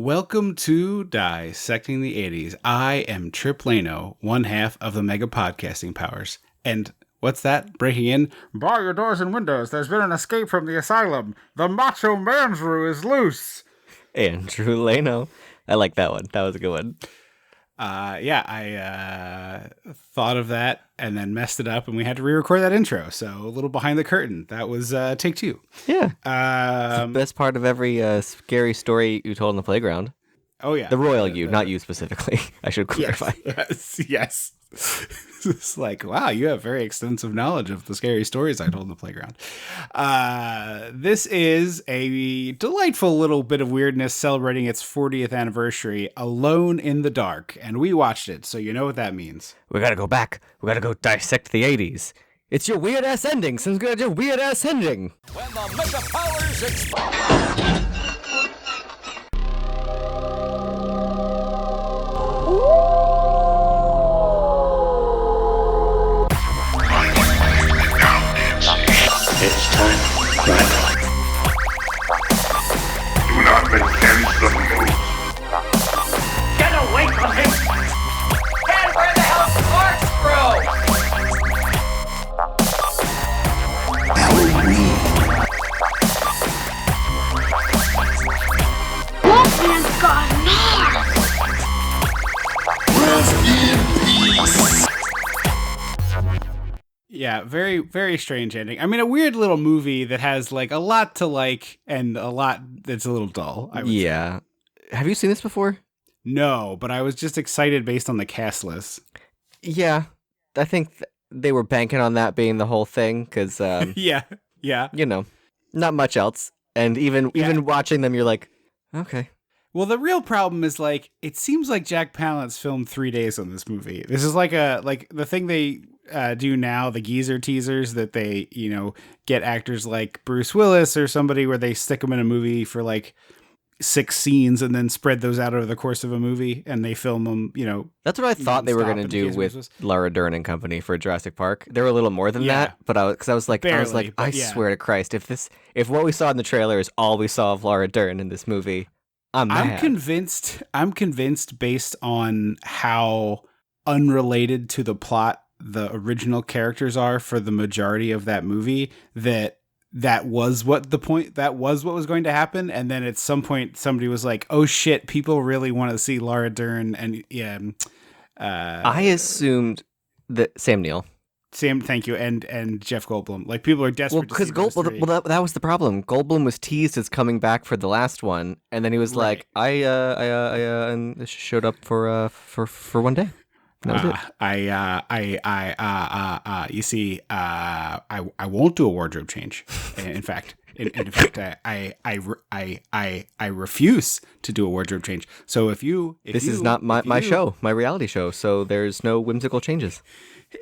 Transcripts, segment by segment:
Welcome to Dissecting the 80s. I am Trip Lano, one half of the Mega Podcasting Powers. And what's that? Breaking in? Bar your doors and windows. There's been an escape from the asylum. The Macho Man's-Roo is loose. Andrew Lano. I like that one. That was a good one. I thought of that and then messed it up, and we had to re-record that intro. So a little behind the curtain. That was take two. Yeah. It's the best part of every scary story you told in the playground. Oh, yeah. The royal you, not you specifically. I should clarify. Yes. It's like, wow, you have very extensive knowledge of the scary stories I told in the playground. This is a delightful little bit of weirdness celebrating its 40th anniversary, Alone in the Dark, and we watched it, so you know what that means. We gotta go back. We gotta go dissect the 80s. It's your weird-ass ending, so it's gonna do weird-ass ending. When the Mega Powers explode! It's time, Riley. Do not make any sudden moves. Get away from him! Dad, where the hell's Corkscrew? Wolfman's got narc! Rest in peace. Yeah, very, very strange ending. I mean, a weird little movie that has like a lot to like and a lot that's a little dull. I would say. Have you seen this before? No, but I was just excited based on the cast list. Yeah. I think they were banking on that being the whole thing, because, Yeah. you know, not much else. And even watching them, you're like, okay. Well, the real problem is like it seems like Jack Palance filmed 3 days on this movie. This is like the thing they do now, the geezer teasers that they, get actors like Bruce Willis or somebody where they stick them in a movie for like 6 scenes and then spread those out over the course of a movie and they film them, That's what I thought they were going to do with Laura Dern and company for Jurassic Park. They were a little more than that, but I was like, Barely, I swear to Christ, if what we saw in the trailer is all we saw of Laura Dern in this movie, I'm mad. I'm convinced based on how unrelated to the plot the original characters are for the majority of that movie that was what was going to happen, and then at some point somebody was like, oh shit, people really want to see Laura Dern and I assumed that Sam Neill. Thank you, and Jeff Goldblum. Like, people are desperate to see those three. That was the problem. Goldblum was teased as coming back for the last one, and then he was like, I showed up for one day. That was it. You see, I won't do a wardrobe change. In fact, I refuse to do a wardrobe change. So if this is not my show, my reality show, so there's no whimsical changes.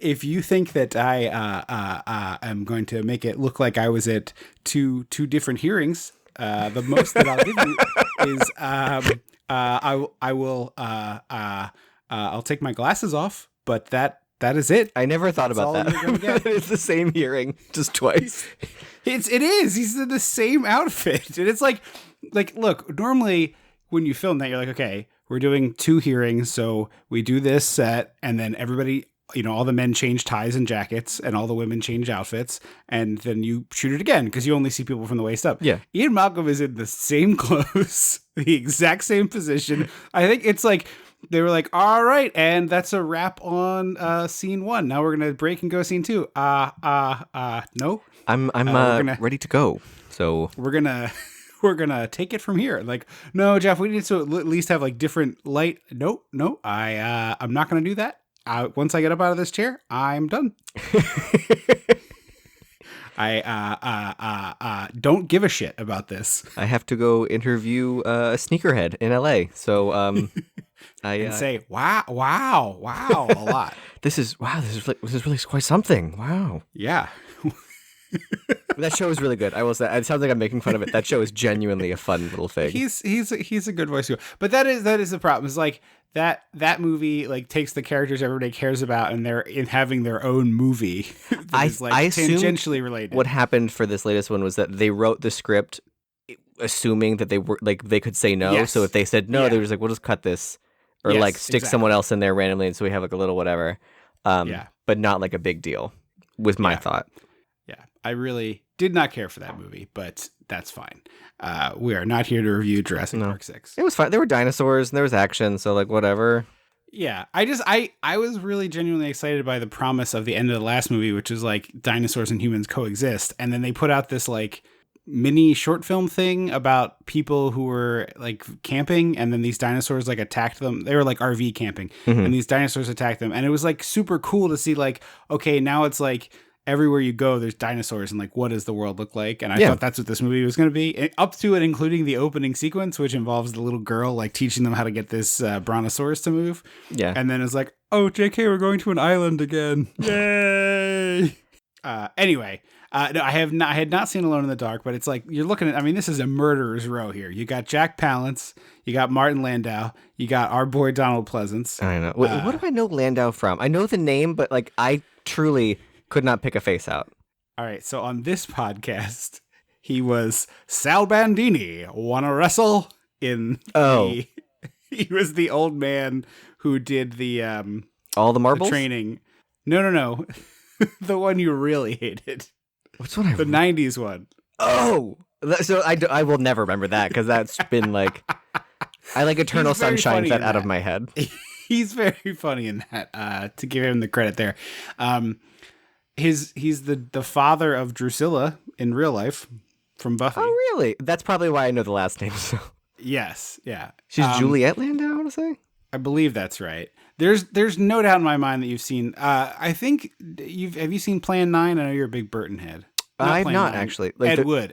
If you think that I am going to make it look like I was at two different hearings, the most that I'll give you is I will I'll take my glasses off, but that is it. I never thought about that. It's the same hearing, just twice. It is. He's in the same outfit, and it's like look. Normally, when you film that, you're like, okay, we're doing 2 hearings, so we do this set, and then everybody. All the men change ties and jackets and all the women change outfits, and then you shoot it again because you only see people from the waist up. Yeah. Ian Malcolm is in the same clothes, the exact same position. I think it's like they were like, all right, and that's a wrap on scene 1. Now we're going to break and go scene 2. No. I'm ready to go. So we're going to take it from here. Like, no, Jeff, we need to at least have like different light. No, I'm not going to do that. Once I get up out of this chair, I'm done. I don't give a shit about this. I have to go interview a sneakerhead in LA. So and say wow a lot. This is really quite something. Wow. Yeah. That show is really good. I will say, it sounds like I'm making fun of it. That show is genuinely a fun little thing. He's a good voice too. But that is the problem. Is like that movie like takes the characters everybody cares about and they're in having their own movie that is like I tangentially related. What happened for this latest one was that they wrote the script assuming that they were like they could say no. Yes. So if they said no, they were just like, we'll just cut this or Yes, like stick exactly. someone else in there randomly, and so we have like a little whatever. But not like a big deal. Was my thought. Yeah, I really did not care for that movie, but that's fine. We are not here to review Jurassic Park 6. It was fine. There were dinosaurs and there was action, so like whatever. Yeah, I was really genuinely excited by the promise of the end of the last movie, which is like dinosaurs and humans coexist, and then they put out this like mini short film thing about people who were like camping, and then these dinosaurs like attacked them. They were like RV camping, and these dinosaurs attacked them, and it was like super cool to see like, okay, now it's like everywhere you go there's dinosaurs, and like what does the world look like? And I thought that's what this movie was going to be, and up to and including the opening sequence, which involves the little girl like teaching them how to get this brontosaurus to move. Yeah. And then it's like, oh, JK, we're going to an island again. Yay. Anyway, no, I had not seen Alone in the Dark, but it's like, you're looking at, I mean, this is a murderer's row here. You got Jack Palance, you got Martin Landau, you got our boy Donald Pleasance. I know. What do I know Landau from? I know the name, but like I truly could not pick a face out. All right, so on this podcast, he was Sal Bandini. Wanna wrestle? He was the old man who did the All the marbles? training. No. The one you really hated. Which one? The 90s one. Oh! So I will never remember that because that's been like... I like Eternal He's very Sunshine funny that in out of that. my head. He's very funny in that, to give him the credit there. He's the father of Drusilla in real life from Buffy. Oh, really? That's probably why I know the last name. So. Yes, yeah. She's Juliet Landau, I want to say? I believe that's right. There's no doubt in my mind that you've seen. I think have you seen Plan 9? I know you're a big Burton head. I've Plan not 9. actually. Like Ed Wood.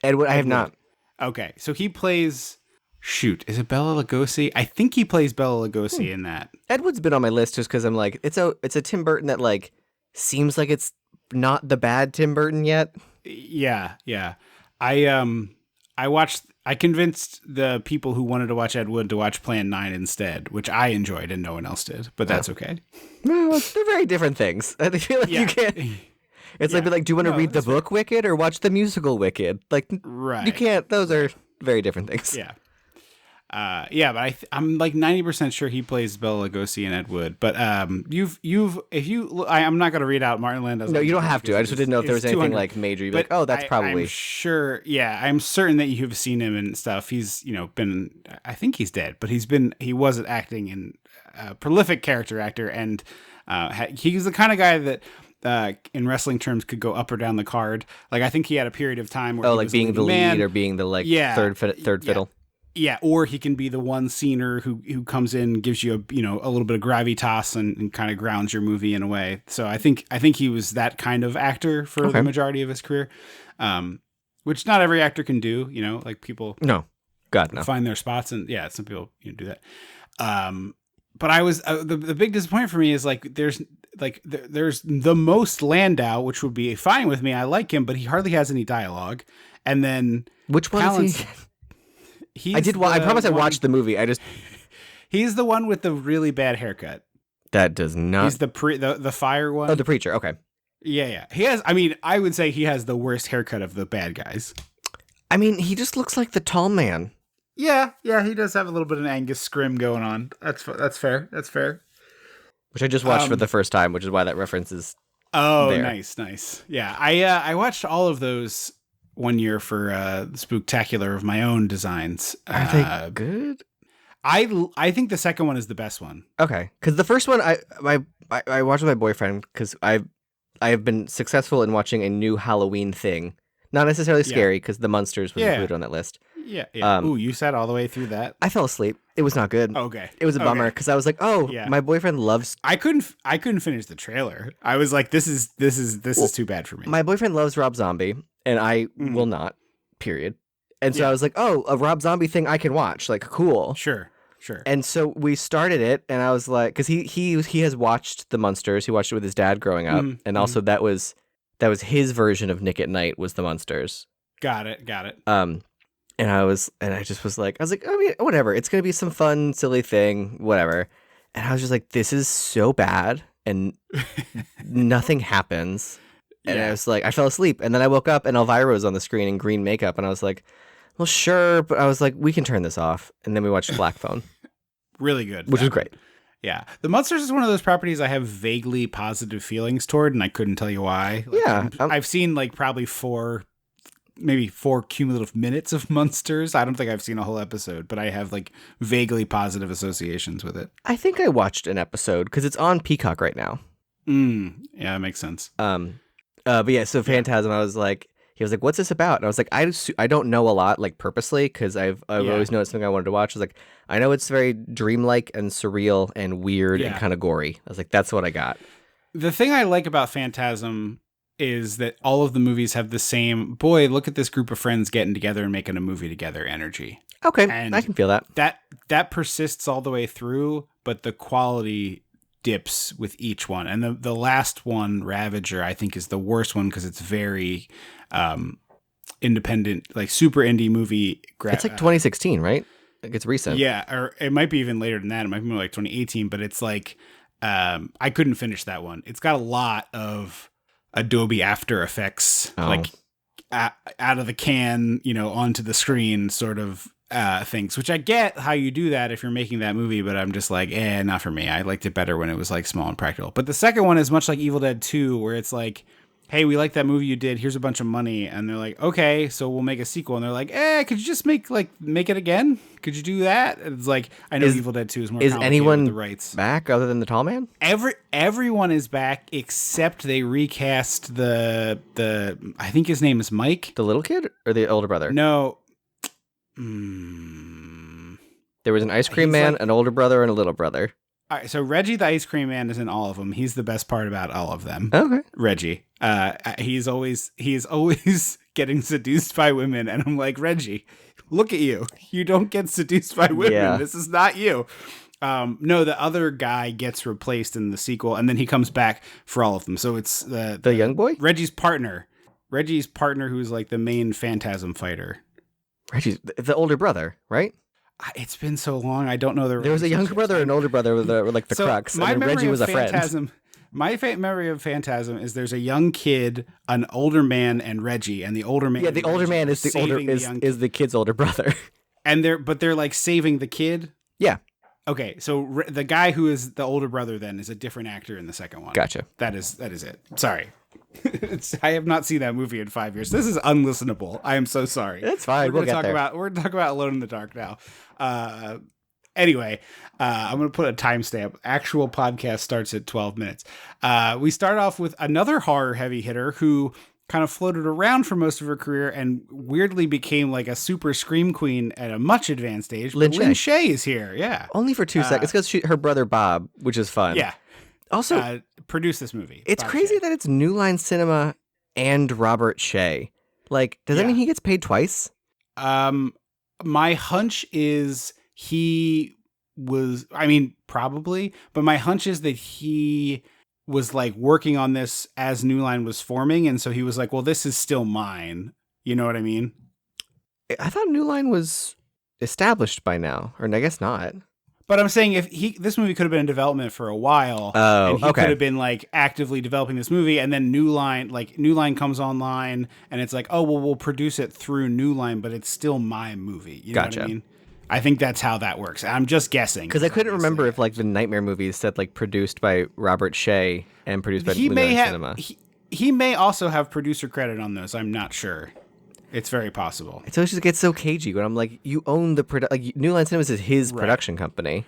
I have not. Okay, so he plays. Shoot, is it Bela Lugosi? I think he plays Bela Lugosi in that. Ed Wood's been on my list just because I'm like, it's a Tim Burton that like seems like it's not the bad Tim Burton yet. Yeah. I convinced the people who wanted to watch Ed Wood to watch Plan 9 instead, which I enjoyed and no one else did, but that's okay. No, they're very different things. I feel like you can't. It's like, do you want to read the book Wicked or watch the musical Wicked? Like, Right. you can't. Those are very different things. Yeah. But I'm like 90% sure he plays Bela Lugosi in Ed Wood. But I'm not going to read out Martin Landau's. No, you don't have to. I just didn't know if there was anything 200. like major. You'd be like, oh, that's probably. I'm sure. Yeah, I'm certain that you've seen him and stuff. He's been. I think he's dead, but he was acting in a prolific character actor, and he's the kind of guy that. In wrestling terms, could go up or down the card. Like I think he had a period of time where he like was being the man. lead or being the like third fiddle. Yeah, or he can be the one scener who comes in, gives you a little bit of gravitas and kind of grounds your movie in a way. So I think he was that kind of actor for the majority of his career, which not every actor can do. Like people find their spots, and some people do that. But I was the big disappointment for me is like there's the most Landau, which would be fine with me. I like him, but he hardly has any dialogue. And then which one is he? I promise I watched the movie. He's the one with the really bad haircut. That does not. He's the fire one. Oh, the preacher. Okay. Yeah. He has. I mean, I would say he has the worst haircut of the bad guys. I mean, he just looks like the tall man. Yeah. He does have a little bit of an Angus Scrim going on. That's fair. Which I just watched for the first time, which is why that reference is. Oh, there. Nice. Yeah, I watched all of those one year for Spooktacular of my own designs. Are they good? I think the second one is the best one. Okay, because the first one I watched with my boyfriend because I have been successful in watching a new Halloween thing. Not necessarily scary because the Munsters was included on that list. Yeah. Ooh, you sat all the way through that? I fell asleep. It was not good. Okay. It was a bummer because I was like, my boyfriend loves. I couldn't finish the trailer. I was like, this is too bad for me. My boyfriend loves Rob Zombie, and I will not. Period. And so I was like, a Rob Zombie thing I can watch. Like, cool. Sure. And so we started it, and I was like, because he has watched The Munsters. He watched it with his dad growing up, and also that was his version of Nick at Night was The Munsters. Got it. And I just was like, I mean, whatever. It's gonna be some fun, silly thing, whatever. And I was just like, this is so bad, and nothing happens. And I was like, I fell asleep, and then I woke up, and Elvira was on the screen in green makeup, and I was like, well, sure, but I was like, we can turn this off, and then we watched Black Phone, Really good. which that was one. great. Yeah. The Munsters is one of those properties I have vaguely positive feelings toward, and I couldn't tell you why. Like, Yeah, I've seen like probably maybe four cumulative minutes of Munsters. I don't think I've seen a whole episode, but I have like vaguely positive associations with it. I think I watched an episode because it's on Peacock right now. Yeah, that makes sense. But yeah, so Phantasm, he was like, "What's this about?" And I was like, "I don't know a lot, like purposely, because I've always known it's something I wanted to watch." I was like, "I know it's very dreamlike and surreal and weird and kind of gory." I was like, "That's what I got." The thing I like about Phantasm is that all of the movies have the same, boy, look at this group of friends getting together and making a movie together energy. Okay, And I can feel that. That persists all the way through, but the quality dips with each one. And the last one, Ravager, I think is the worst one because it's very independent, like super indie movie. It's like 2016, right? Like it's recent. Yeah, or it might be even later than that. It might be more like 2018, but it's like I couldn't finish that one. It's got a lot of Adobe After Effects, like out of the can, onto the screen sort of things, which I get how you do that if you're making that movie, but I'm just like, not for me. I liked it better when it was like small and practical. But the second one is much like Evil Dead 2, where it's like, hey, we like that movie you did. Here's a bunch of money. And they're like, okay, so we'll make a sequel. And they're like, could you just make it again? Could you do that? And it's like, I know Evil Dead 2 is more complicated anyone with the rights. back other than the tall man? Everyone is back except they recast the I think his name is Mike. The little kid or the older brother? No. There was an ice cream man, an older brother, and a little brother. All right, so Reggie the Ice Cream Man is in all of them. He's the best part about all of them. Okay. Reggie. He is always getting seduced by women, and I'm like, Reggie, look at you. You don't get seduced by women. Yeah. This is not you. No, the other guy gets replaced in the sequel, and then he comes back for all of them. So it's the young boy? Reggie's partner, who's like the main Phantasm fighter. Reggie's the older brother, right? It's been so long. I don't know the. There was a younger brother and an older brother with like the crux, and then Reggie was a friend. My memory of Phantasm is there's a young kid, an older man, and Reggie, and the older man. Yeah, the older man is is the kid's older brother. And they're like saving the kid. Yeah. Okay, so the guy who is the older brother then is a different actor in the second one. Gotcha. That is it. Sorry. I have not seen that movie in 5 years. This is unlistenable. I am so sorry. It's fine. We're going to talk about Alone in the Dark now. Anyway, I'm going to put a timestamp. Actual podcast starts at 12 minutes. We start off with another horror heavy hitter who kind of floated around for most of her career and weirdly became like a super scream queen at a much advanced age. Lynn Shay is here. Yeah. Only for 2 seconds because her brother Bob, which is fun. Yeah. Also, produced this movie. It's Bob crazy Shay. that it's New Line Cinema and Robert Shay. Like, does that mean he gets paid twice? My hunch is probably, but my hunch is that he was like working on this as New Line was forming. And so he was like, well, this is still mine. You know what I mean? I thought New Line was established by now, or I guess not. But I'm saying this movie could have been in development for a while. And he could have been like actively developing this movie, and then New Line comes online, and it's like, oh well, we'll produce it through New Line, but it's still my movie. You know what I mean? I think that's how that works. I'm just guessing because I couldn't remember if like the Nightmare movies said like produced by Robert Shay and produced by New Line Cinema. He may also have producer credit on those. I'm not sure. It's very possible. It always just gets so cagey when I'm like, you own the like New Line Cinemas is his production company.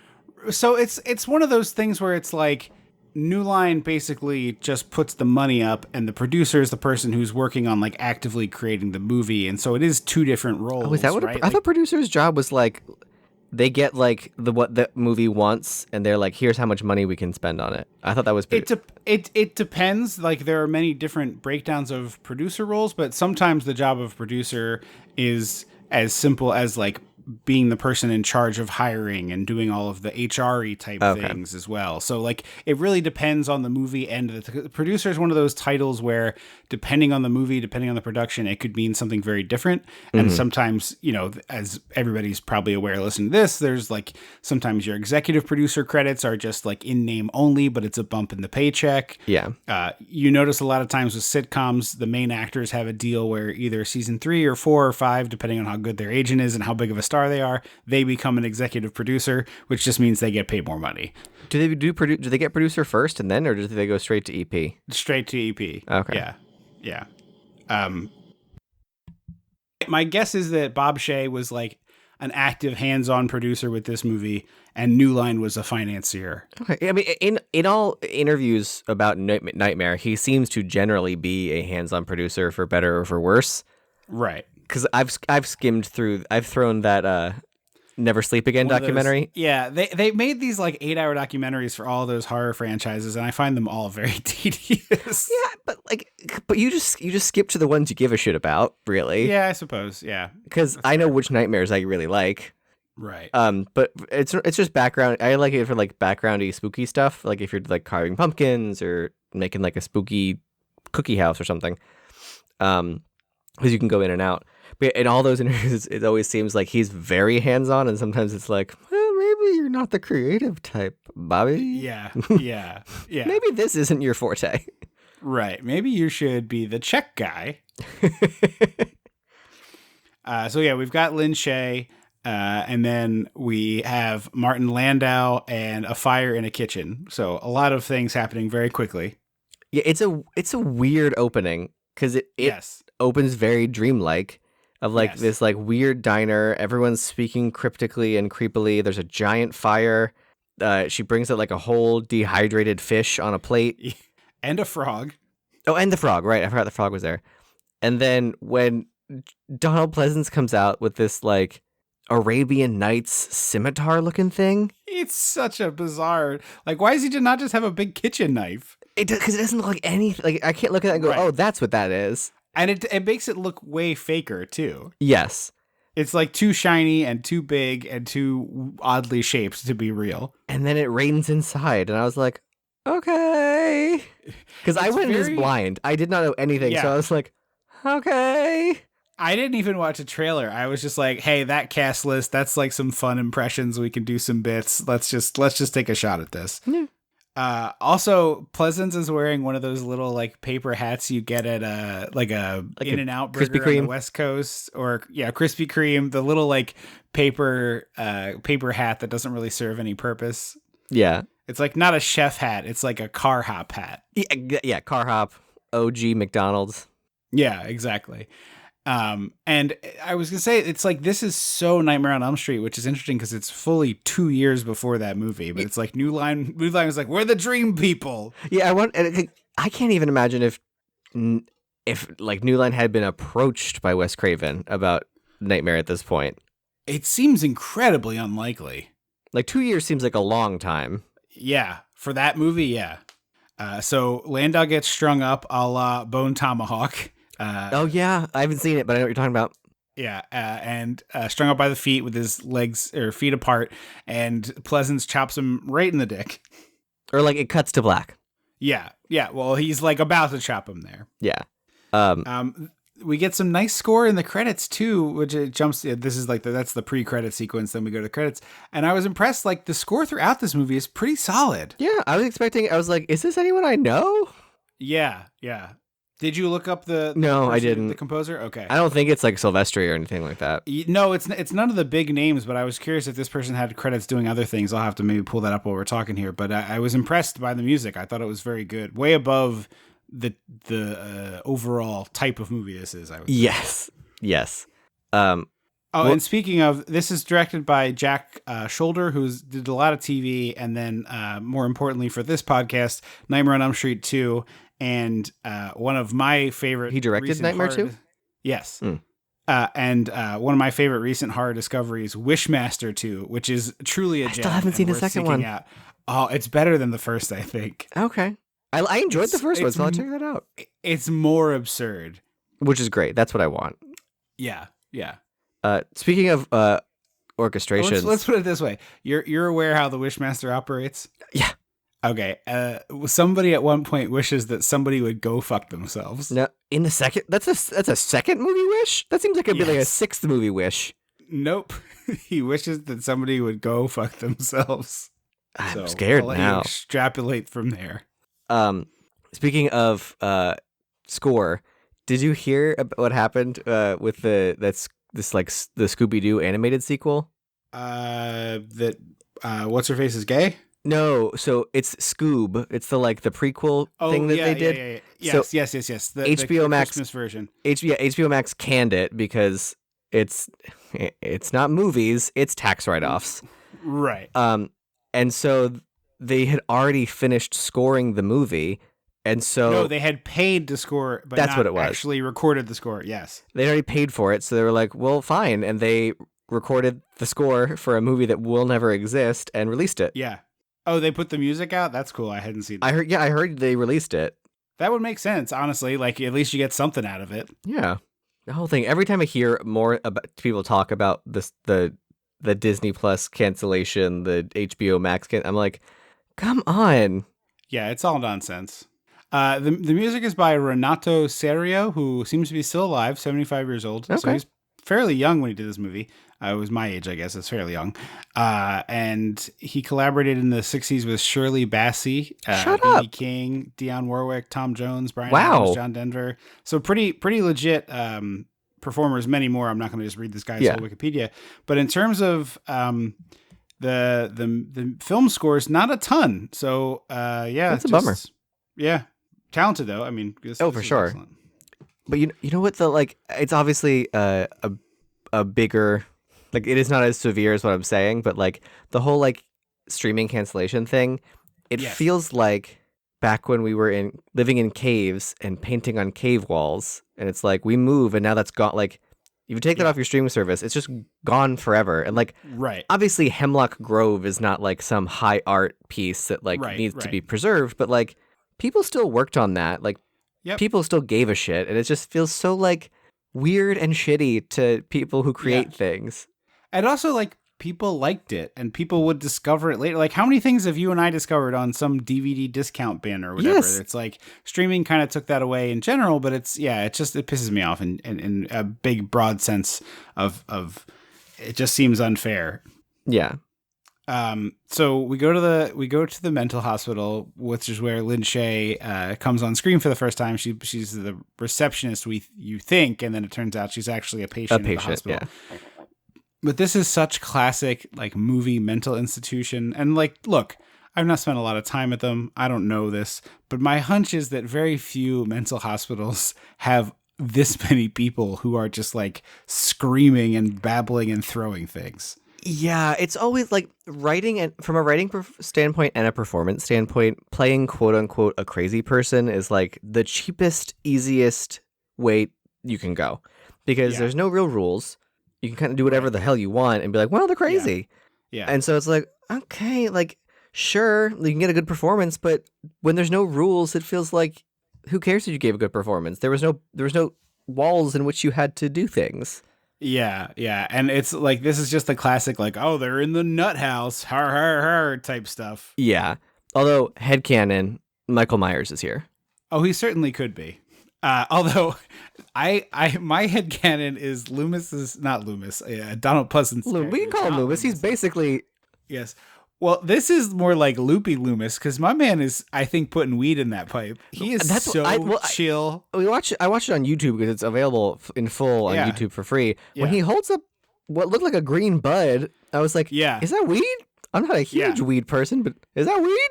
So it's one of those things where it's like New Line basically just puts the money up, and the producer is the person who's working on like actively creating the movie, and so it is two different roles. Oh, is that what right? I thought? Producer's job was like they get like what the movie wants, and they're like, here's how much money we can spend on it. I thought that was it depends. Like there are many different breakdowns of producer roles, but sometimes the job of producer is as simple as like being the person in charge of hiring and doing all of the HRE type things as well. So like it really depends on the movie, and the producer is one of those titles where depending on the movie, depending on the production, it could mean something very different. And sometimes, you know, as everybody's probably aware listening to this, there's like sometimes your executive producer credits are just like in name only, but it's a bump in the paycheck. Yeah. You notice a lot of times with sitcoms, the main actors have a deal where either season 3 or 4 or 5, depending on how good their agent is and how big of a star they are, they become an executive producer, which just means they get paid more money. Do they get producer first and then, or do they go straight to EP? Straight to EP. Okay. Yeah. My guess is that Bob Shea was like an active hands-on producer with this movie, and New Line was a financier. Okay. I mean, in all interviews about Nightmare, he seems to generally be a hands-on producer, for better or for worse. Right. Because I've skimmed through, I've thrown that Never Sleep Again documentary. They made these like 8-hour documentaries for all those horror franchises, and I find them all very tedious. Yeah, but you just skip to the ones you give a shit about, really. Yeah, I suppose. Yeah, because I know which nightmares I really like. Right. But it's just background. I like it for like backgroundy spooky stuff. Like if you're like carving pumpkins or making like a spooky cookie house or something. Because you can go in and out. But in all those interviews, it always seems like he's very hands-on, and sometimes it's like, well, maybe you're not the creative type, Bobby. Yeah. Maybe this isn't your forte. Right. Maybe you should be the check guy. So yeah, we've got Lin Shaye, and then we have Martin Landau and a fire in a kitchen. So a lot of things happening very quickly. Yeah, it's a weird opening because it opens very dreamlike. Of like this like weird diner, everyone's speaking cryptically and creepily. There's a giant fire. She brings out like a whole dehydrated fish on a plate. And a frog. Oh, and the frog, right. I forgot the frog was there. And then when Donald Pleasance comes out with this like Arabian Nights scimitar looking thing. It's such a bizarre, like, why does he not just have a big kitchen knife? Because it doesn't look like anything. Like I can't look at it and go, oh, that's what that is. And it makes it look way faker, too. Yes. It's like too shiny and too big and too oddly shaped to be real. And then it rains inside. And I was like, okay. Because I went in as blind. I did not know anything. So I was like, okay. I didn't even watch a trailer. I was just like, hey, that cast list, that's like some fun impressions. We can do some bits. Let's just take a shot at this. Yeah. Also, Pleasance is wearing one of those little like paper hats you get at like In-N-Out burger on the West Coast, or Krispy Kreme, the little like paper hat that doesn't really serve any purpose. Yeah, it's like not a chef hat; it's like a car hop hat. Yeah, car hop, OG McDonald's. Yeah, exactly. And I was gonna say, it's like, this is so Nightmare on Elm Street, which is interesting because it's fully 2 years before that movie, but it's like New Line was like, we're the dream people. Yeah, I can't even imagine if like New Line had been approached by Wes Craven about Nightmare at this point. It seems incredibly unlikely. Like 2 years seems like a long time. Yeah, for that movie, yeah. So Landau gets strung up a la Bone Tomahawk. Oh yeah, I haven't seen it, but I know what you're talking about. Yeah, and strung up by the feet with his legs or feet apart, and Pleasance chops him right in the dick. Or like it cuts to black. Yeah. Well, he's like about to chop him there. Yeah. We get some nice score in the credits too, which it jumps. This is like that's the pre-credit sequence. Then we go to the credits, and I was impressed. Like the score throughout this movie is pretty solid. Yeah, I was like, is this anyone I know? Yeah. Did you look up the No, I didn't. The composer? Okay. I don't think it's like Silvestri or anything like that. No, it's none of the big names, but I was curious if this person had credits doing other things. I'll have to maybe pull that up while we're talking here. But I was impressed by the music. I thought it was very good. Way above the overall type of movie this is, I would say. Yes. And speaking of, this is directed by Jack Scholder, who did a lot of TV, and then more importantly for this podcast, Nightmare on Elm Street 2. And one of my favorite... He directed Nightmare 2? Yes. And one of my favorite recent horror discoveries, Wishmaster 2, which is truly a gem. I still haven't seen the second one. Out. Oh, it's better than the first, I think. Okay. I enjoyed the first one, so I'll check that out. It's more absurd. Which is great. That's what I want. Yeah. Speaking of orchestrations. Let's put it this way. You're aware how the Wishmaster operates? Yeah. Okay. Somebody at one point wishes that somebody would go fuck themselves. No, in the second. That's a second movie wish. That seems like it'd be like a Yes. sixth movie wish. Nope. He wishes that somebody would go fuck themselves. I'm scared I'll let now. you extrapolate from there. Speaking of score, did you hear about what happened with the Scooby Doo animated sequel? That what's her face is gay? No, so it's Scoob. It's the prequel thing that they did. Yeah. So Yes. The HBO Max Christmas version. HBO Max canned it because it's not movies, it's tax write-offs. Right. And so they had already finished scoring the movie, and so No, they had paid to score, but That's not what it was. actually recorded the score. Yes. they already paid for it, so they were like, well, fine, and they recorded the score for a movie that will never exist and released it. Yeah. Oh, they put the music out? That's cool. I hadn't seen that. I heard they released it. That would make sense, honestly. Like, at least you get something out of it. Yeah. The whole thing. Every time I hear more about people talk about this, the Disney Plus cancellation, the HBO Max I'm like, come on. Yeah, it's all nonsense. The music is by Renato Serio, who seems to be still alive, 75 years old. So Okay. he's fairly young when he did this movie. It was my age, I guess. It's fairly young. And he collaborated in the 60s with Shirley Bassey, Shut B.B. up. King, Dionne Warwick, Tom Jones, Brian Wow. Adams, John Denver. So pretty legit performers, many more. I'm not going to just read this guy's whole Wikipedia. But in terms of the film scores, not a ton. So yeah. That's a bummer. Yeah. Talented though. I mean, this for is sure. excellent. But you know what, it's obviously a bigger, it is not as severe as what I'm saying, but the whole streaming cancellation thing, it Yes. feels like back when we were living in caves and painting on cave walls, and it's we move and now that's gone. If you take that off your streaming service, it's just gone forever. And Right. obviously Hemlock Grove is not some high art piece that needs to right. be preserved, but people still worked on that. Yep. People still gave a shit, and it just feels so weird and shitty to people who create things. And also, people liked it, and people would discover it later. How many things have you and I discovered on some DVD discount bin or whatever? Yes. It's streaming kind of took that away in general, but it pisses me off in a big, broad sense of it just seems unfair. Yeah. So we go to the mental hospital, which is where Lin Shaye comes on screen for the first time. She's the receptionist you think, and then it turns out she's actually a patient at the hospital. Yeah. But this is such classic movie mental institution. And look, I've not spent a lot of time at them. I don't know this, but my hunch is that very few mental hospitals have this many people who are just screaming and babbling and throwing things. Yeah, it's always writing, and from a writing standpoint and a performance standpoint, playing quote unquote a crazy person is the cheapest, easiest way you can go, because there's no real rules. You can kind of do whatever the hell you want and be well, they're crazy. Yeah. And so it's okay, sure, you can get a good performance, but when there's no rules, it feels who cares if you gave a good performance? There was no walls in which you had to do things. Yeah. And it's this is just the classic, oh, they're in the nut house, har, har, har type stuff. Yeah. Although, headcanon, Michael Myers is here. Oh, he certainly could be. Although my headcanon is Donald Pleasance. We can call him Loomis. He's basically... Yes. Well, this is more like Loopy Loomis, because my man is, I think, putting weed in that pipe. He is chill. I watched it on YouTube because it's available in full on YouTube for free. When Yeah. he holds up what looked like a green bud, I was like, Yeah. is that weed? I'm not a huge weed person, but is that weed?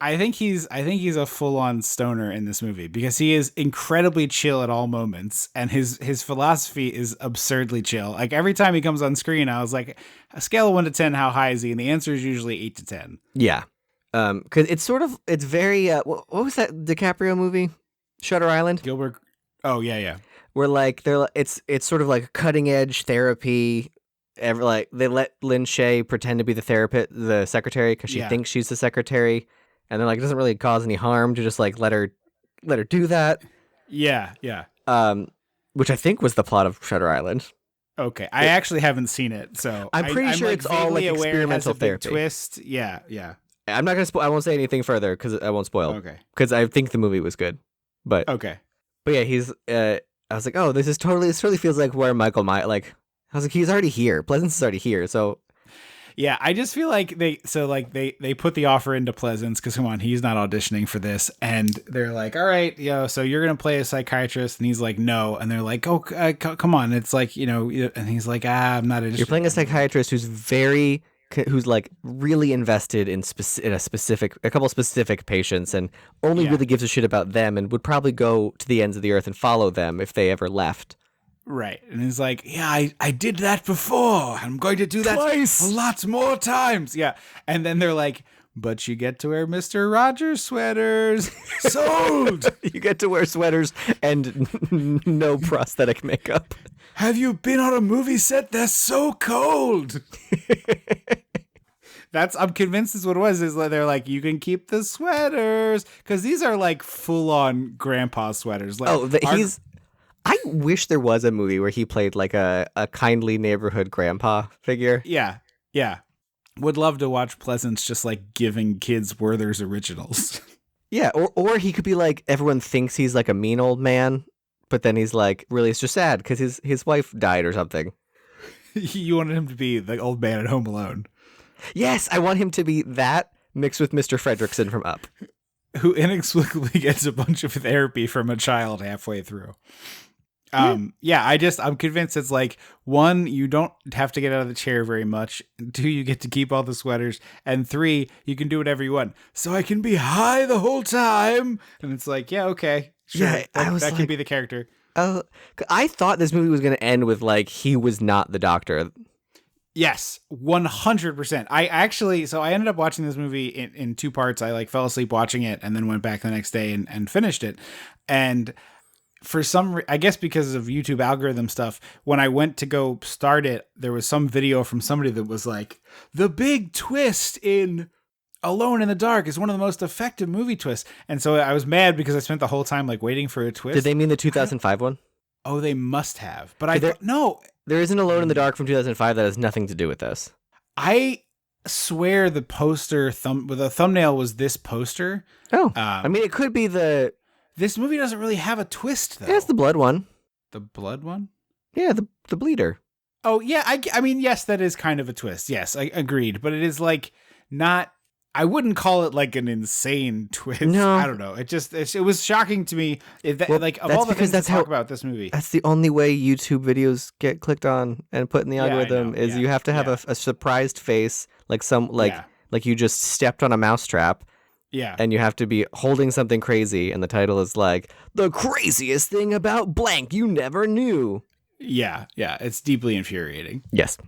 I think he's a full-on stoner in this movie, because he is incredibly chill at all moments, and his philosophy is absurdly chill. Every time he comes on screen, I was a scale of 1 to 10, how high is he? And the answer is usually 8 to 10. Yeah. Because it's very, what was that DiCaprio movie? Shutter Island? Gilbert. Oh, yeah. Where it's sort of cutting edge therapy. They let Lin Shaye pretend to be the secretary, because she thinks she's the secretary. And then it doesn't really cause any harm to just let her do that. Yeah. Which I think was the plot of Shutter Island. Okay, I actually haven't seen it, so I'm pretty sure it's all like vaguely aware it has experimental a big therapy. twist. Yeah. I'm not gonna. I won't say anything further because I won't spoil. Okay. Because I think the movie was good, but Okay. yeah, he's. I was like, oh, this totally feels like where Michael Myers. Like, I was like, he's already here. Pleasance is already here. So Yeah, I just feel like they put the offer into Pleasance because come on, he's not auditioning for this, and they're like, all right, so you're gonna play a psychiatrist, and he's like, no, and they're like, oh, come on, it's like and he's like, I'm not interested. you're playing a psychiatrist who's like really invested in a couple specific patients, and only really gives a shit about them, and would probably go to the ends of the earth and follow them if they ever left. Right. And he's like, yeah, I did that before. I'm going to do that Twice. a lot more times. Yeah. And then they're like, but you get to wear Mr. Rogers sweaters. Sold. You get to wear sweaters and no prosthetic makeup. Have you been on a movie set? They're so cold. I'm convinced is what it was. Is like they're like, you can keep the sweaters. Because these are like full on grandpa sweaters. Like, I wish there was a movie where he played like a kindly neighborhood grandpa figure. Yeah. Would love to watch Pleasance just like giving kids Werther's originals. Yeah, or he could be like, everyone thinks he's like a mean old man, but then he's like, really, it's just sad because his wife died or something. You wanted him to be the old man at Home Alone. Yes, I want him to be that mixed with Mr. Fredrickson from Up. Who inexplicably gets a bunch of therapy from a child halfway through. I'm convinced it's like, 1, you don't have to get out of the chair very much. 2, you get to keep all the sweaters. And 3, you can do whatever you want. So I can be high the whole time. And it's like, yeah, okay. Sure, Yeah, that can be the character. I thought this movie was going to end with like, he was not the doctor. Yes, 100%. I ended up watching this movie in 2 parts. I like fell asleep watching it and then went back the next day and finished it. And for I guess because of YouTube algorithm stuff, when I went to go start it, there was some video from somebody that was like, the big twist in Alone in the Dark is one of the most effective movie twists. And so I was mad because I spent the whole time like waiting for a twist. Did they mean the 2005 one? Oh, they must have. But no. There is an Alone in the Dark from 2005 that has nothing to do with this. I swear the poster the thumbnail was this poster. Oh, I mean, it could be This movie doesn't really have a twist, though. Yeah, it's the blood one. The blood one? Yeah, the bleeder. Oh, yeah. I mean, yes, that is kind of a twist. Yes, I agreed. But it is like not. I wouldn't call it like an insane twist. No. I don't know. It was shocking to me. Of all the things to talk about this movie. That's the only way YouTube videos get clicked on and put in the algorithm is you have to have a surprised face, like like you just stepped on a mousetrap. Yeah. And you have to be holding something crazy, and the title is like, the craziest thing about blank you never knew. Yeah. It's deeply infuriating. Yes.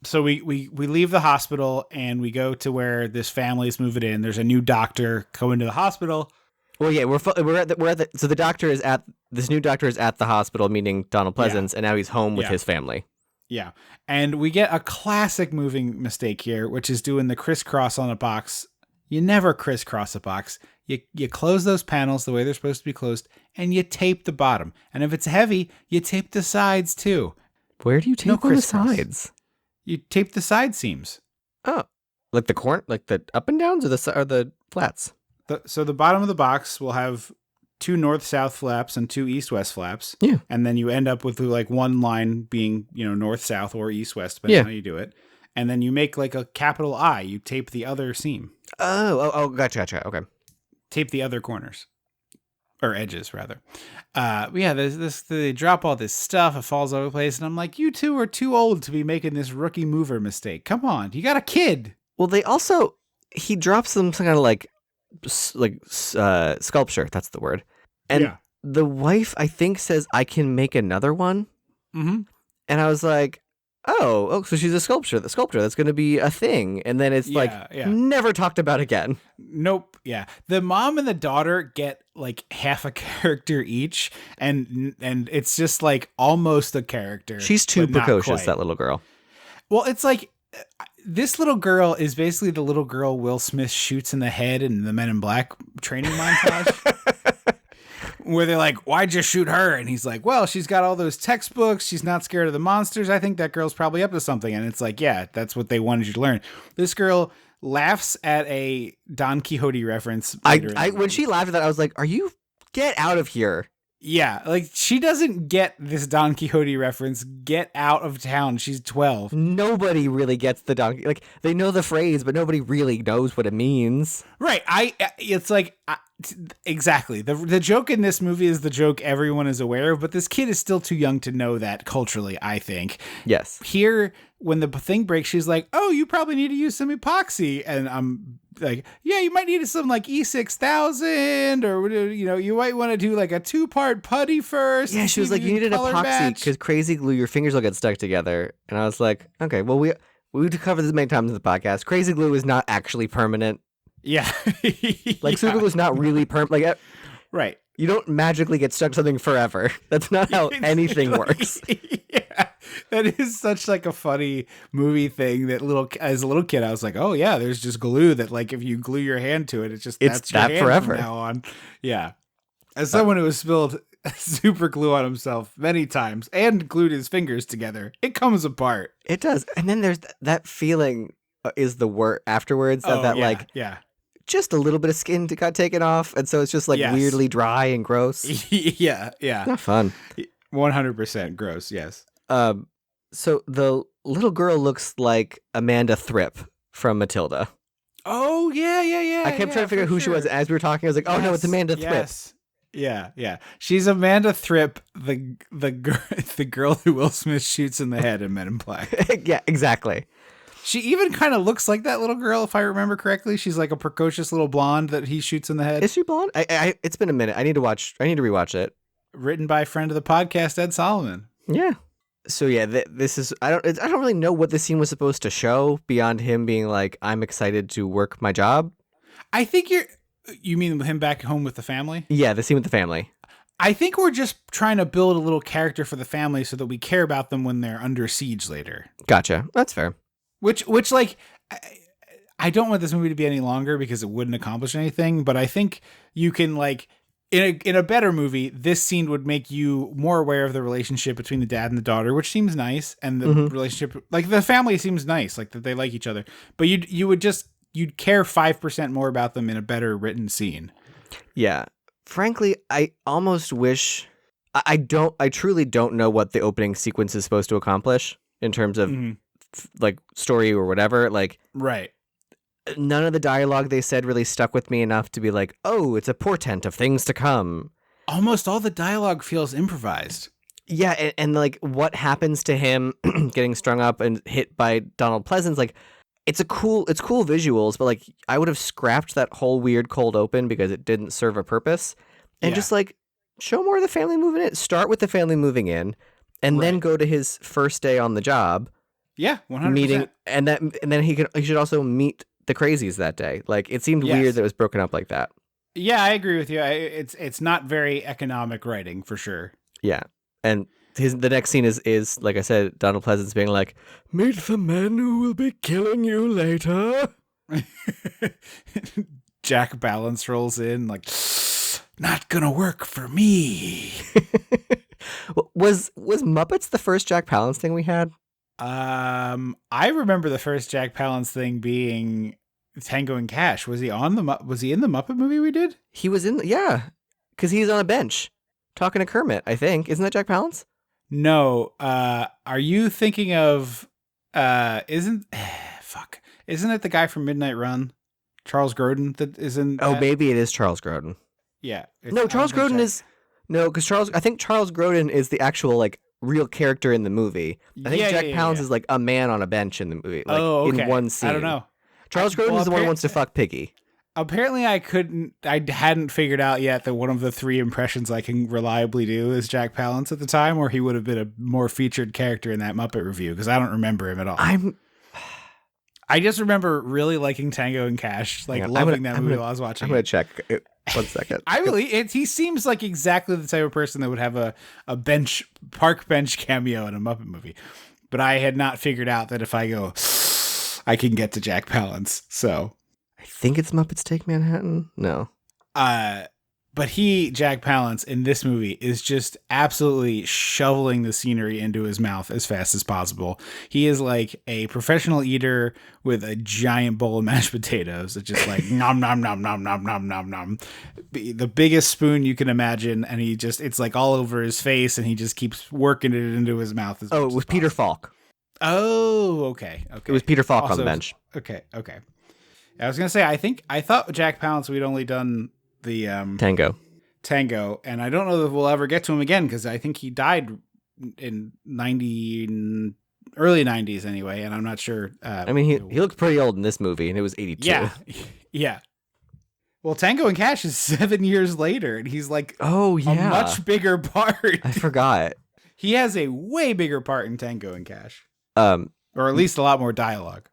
So we leave the hospital and we go to where this family is moving in. There's a new doctor coming to the hospital. Well, yeah, so the doctor is this new doctor is at the hospital, meaning Donald Pleasance, and now he's home with his family. Yeah. And we get a classic moving mistake here, which is doing the crisscross on a box. You never crisscross a box. You close those panels the way they're supposed to be closed, and you tape the bottom. And if it's heavy, you tape the sides too. Where do you tape on the sides? You tape the side seams. Oh, like the up and downs or the flats? So the bottom of the box will have 2 north-south flaps and 2 east-west flaps. Yeah. And then you end up with like one line being, north-south or east-west, depending on how you do it. And then you make like a capital I. You tape the other seam. Oh, gotcha. Okay. Tape the other corners. Or edges, rather. They drop all this stuff. It falls over the place. And I'm like, you two are too old to be making this rookie mover mistake. Come on. You got a kid. Well, he drops some kind of like sculpture. That's the word. And the wife, I think, says, I can make another one. Mm-hmm. And I was like, oh, so she's a sculptor. The sculptor, that's going to be a thing. And then it's never talked about again. Nope. Yeah. The mom and the daughter get like half a character each. And it's just like almost a character. She's too precocious, that little girl. Well, it's like this little girl is basically the little girl Will Smith shoots in the head in the Men in Black training montage. where they're like, why'd you shoot her? And he's like, well, she's got all those textbooks. She's not scared of the monsters. I think that girl's probably up to something. And it's like, yeah, that's what they wanted you to learn. This girl laughs at a Don Quixote reference. When she laughed at that, I was like, get out of here. Yeah, like she doesn't get this Don Quixote reference. Get out of town. She's 12. Nobody really gets the Don. Like they know the phrase, but nobody really knows what it means. Right. It's like exactly the joke in this movie is the joke everyone is aware of, but this kid is still too young to know that culturally. I think. Yes. Here, when the thing breaks, she's like, "Oh, you probably need to use some epoxy," and I'm like, "Yeah, you might need some like E6000, or you might want to do like a 2-part putty first." Yeah, she was like, "You need an epoxy because crazy glue, your fingers will get stuck together." And I was like, "Okay, well we've covered this many times in the podcast. Crazy glue is not actually permanent. Yeah, like super glue is not really permanent. Like, right." You don't magically get stuck to something forever. That's not how anything works. Yeah, that is such like a funny movie thing that as a little kid, I was like, oh yeah, there's just glue that like if you glue your hand to it, it's that's your hand forever from now on. Yeah. As someone who has spilled super glue on himself many times and glued his fingers together, it comes apart. It does. And then there's that feeling is the word afterwards of yeah. Just a little bit of skin got taken off, and so it's just like weirdly dry and gross. Yeah. Not fun. 100% gross, yes. So the little girl looks like Amanda Thripp from Matilda. Oh, yeah. I kept trying to figure out who she was. As we were talking, I was like, oh no, it's Amanda Thripp. Yeah. She's Amanda Thripp, the girl who Will Smith shoots in the head in Men in Black. Yeah, exactly. She even kind of looks like that little girl, if I remember correctly. She's like a precocious little blonde that he shoots in the head. Is she blonde? It's been a minute. I need to rewatch it. Written by friend of the podcast, Ed Solomon. Yeah. So yeah, this is I don't really know what the scene was supposed to show beyond him being like, I'm excited to work my job. I think you mean him back home with the family? Yeah, the scene with the family. I think we're just trying to build a little character for the family so that we care about them when they're under siege later. Gotcha. That's fair. Which like, I don't want this movie to be any longer because it wouldn't accomplish anything, but I think you can like, in a better movie, this scene would make you more aware of the relationship between the dad and the daughter, which seems nice. And the relationship, like the family seems nice, like that they like each other, but you'd care 5% more about them in a better written scene. Yeah. Frankly, I almost wish I truly don't know what the opening sequence is supposed to accomplish in terms of like story or whatever. Like, right. None of the dialogue they said really stuck with me enough to be like, oh, it's a portent of things to come. Almost all the dialogue feels improvised. Yeah, and like what happens to him getting strung up and hit by Donald Pleasance, like it's cool visuals, but like I would have scrapped that whole weird cold open because it didn't serve a purpose. And just like show more of the family moving in. Start with the family moving in and then go to his first day on the job. Yeah, 100%. Meeting and then he should also meet the crazies that day. Like it seemed weird that it was broken up like that. Yeah, I agree with you. It's not very economic writing for sure. Yeah. And the next scene is like I said, Donald Pleasance being like, meet the men who will be killing you later. Jack Palance rolls in like, not gonna work for me. Was Muppets the first Jack Palance thing we had? I remember the first Jack Palance thing being Tango and Cash. Was he in the Muppet movie we did? He was in because he's on a bench talking to Kermit, I think. Isn't that Jack Palance? No. Are you thinking of isn't it the guy from Midnight Run? Charles Grodin that is in Oh, maybe it is Charles Grodin. Yeah. No, Charles Grodin is because I think Charles Grodin is the actual like real character in the movie. I think Jack Palance is like a man on a bench in the movie, like in one scene. I don't know. Charles Grodin is the one who wants to fuck Piggy. Apparently I hadn't figured out yet that one of the 3 impressions I can reliably do is Jack Palance at the time, or he would have been a more featured character in that Muppet review, because I don't remember him at all. I just remember really liking Tango and Cash, loving that movie while I was watching. I'm going to check. 1 second. He seems like exactly the type of person that would have a park bench cameo in a Muppet movie. But I had not figured out that if I go, I can get to Jack Palance. So I think it's Muppets Take Manhattan. No. But But Jack Palance, in this movie is just absolutely shoveling the scenery into his mouth as fast as possible. He is like a professional eater with a giant bowl of mashed potatoes. It's just like nom nom nom nom nom nom nom nom. The biggest spoon you can imagine, and it's like all over his face, and he just keeps working it into his mouth. Oh, it was Peter Falk. Oh, okay. It was Peter Falk on the bench. Okay. I was gonna say, I thought Jack Palance we'd only done the Tango, and I don't know if we'll ever get to him again because I think he died in early 90s anyway, and I'm not sure. I mean, he looked pretty old in this movie, and it was 82. Yeah. Well, Tango and Cash is 7 years later, and he's like, a much bigger part. I forgot. He has a way bigger part in Tango and Cash, or at least a lot more dialogue.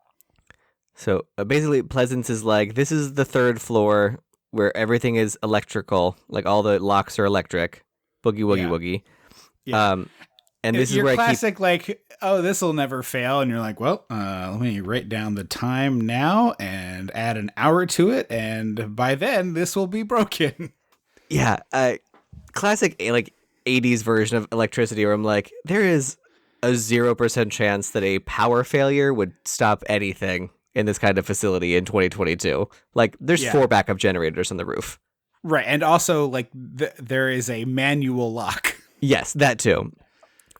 So basically, Pleasance is like, this is the third floor where everything is electrical, like all the locks are electric, boogie woogie woogie. Yeah. And this is your where classic, like, oh, this will never fail, and you're like, well, let me write down the time now and add an hour to it, and by then this will be broken. Yeah, classic like 80s version of electricity, where I'm like, there is a 0% chance that a power failure would stop anything in this kind of facility in 2022. Like, there's 4 backup generators on the roof. Right, and also, like, there is a manual lock. Yes, that too.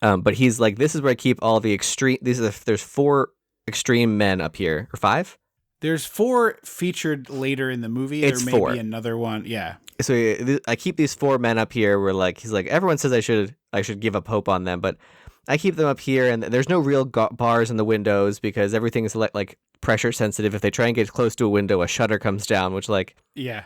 But he's like, this is where I keep all the extreme... There's 4 extreme men up here. Or 5? There's 4 featured later in the movie. It's there may 4. be another one, yeah. So I keep these 4 men up here where, like, he's like, everyone says I should give up hope on them, but I keep them up here, and there's no real bars in the windows because everything is like pressure sensitive. If they try and get close to a window, a shutter comes down, which, like, yeah.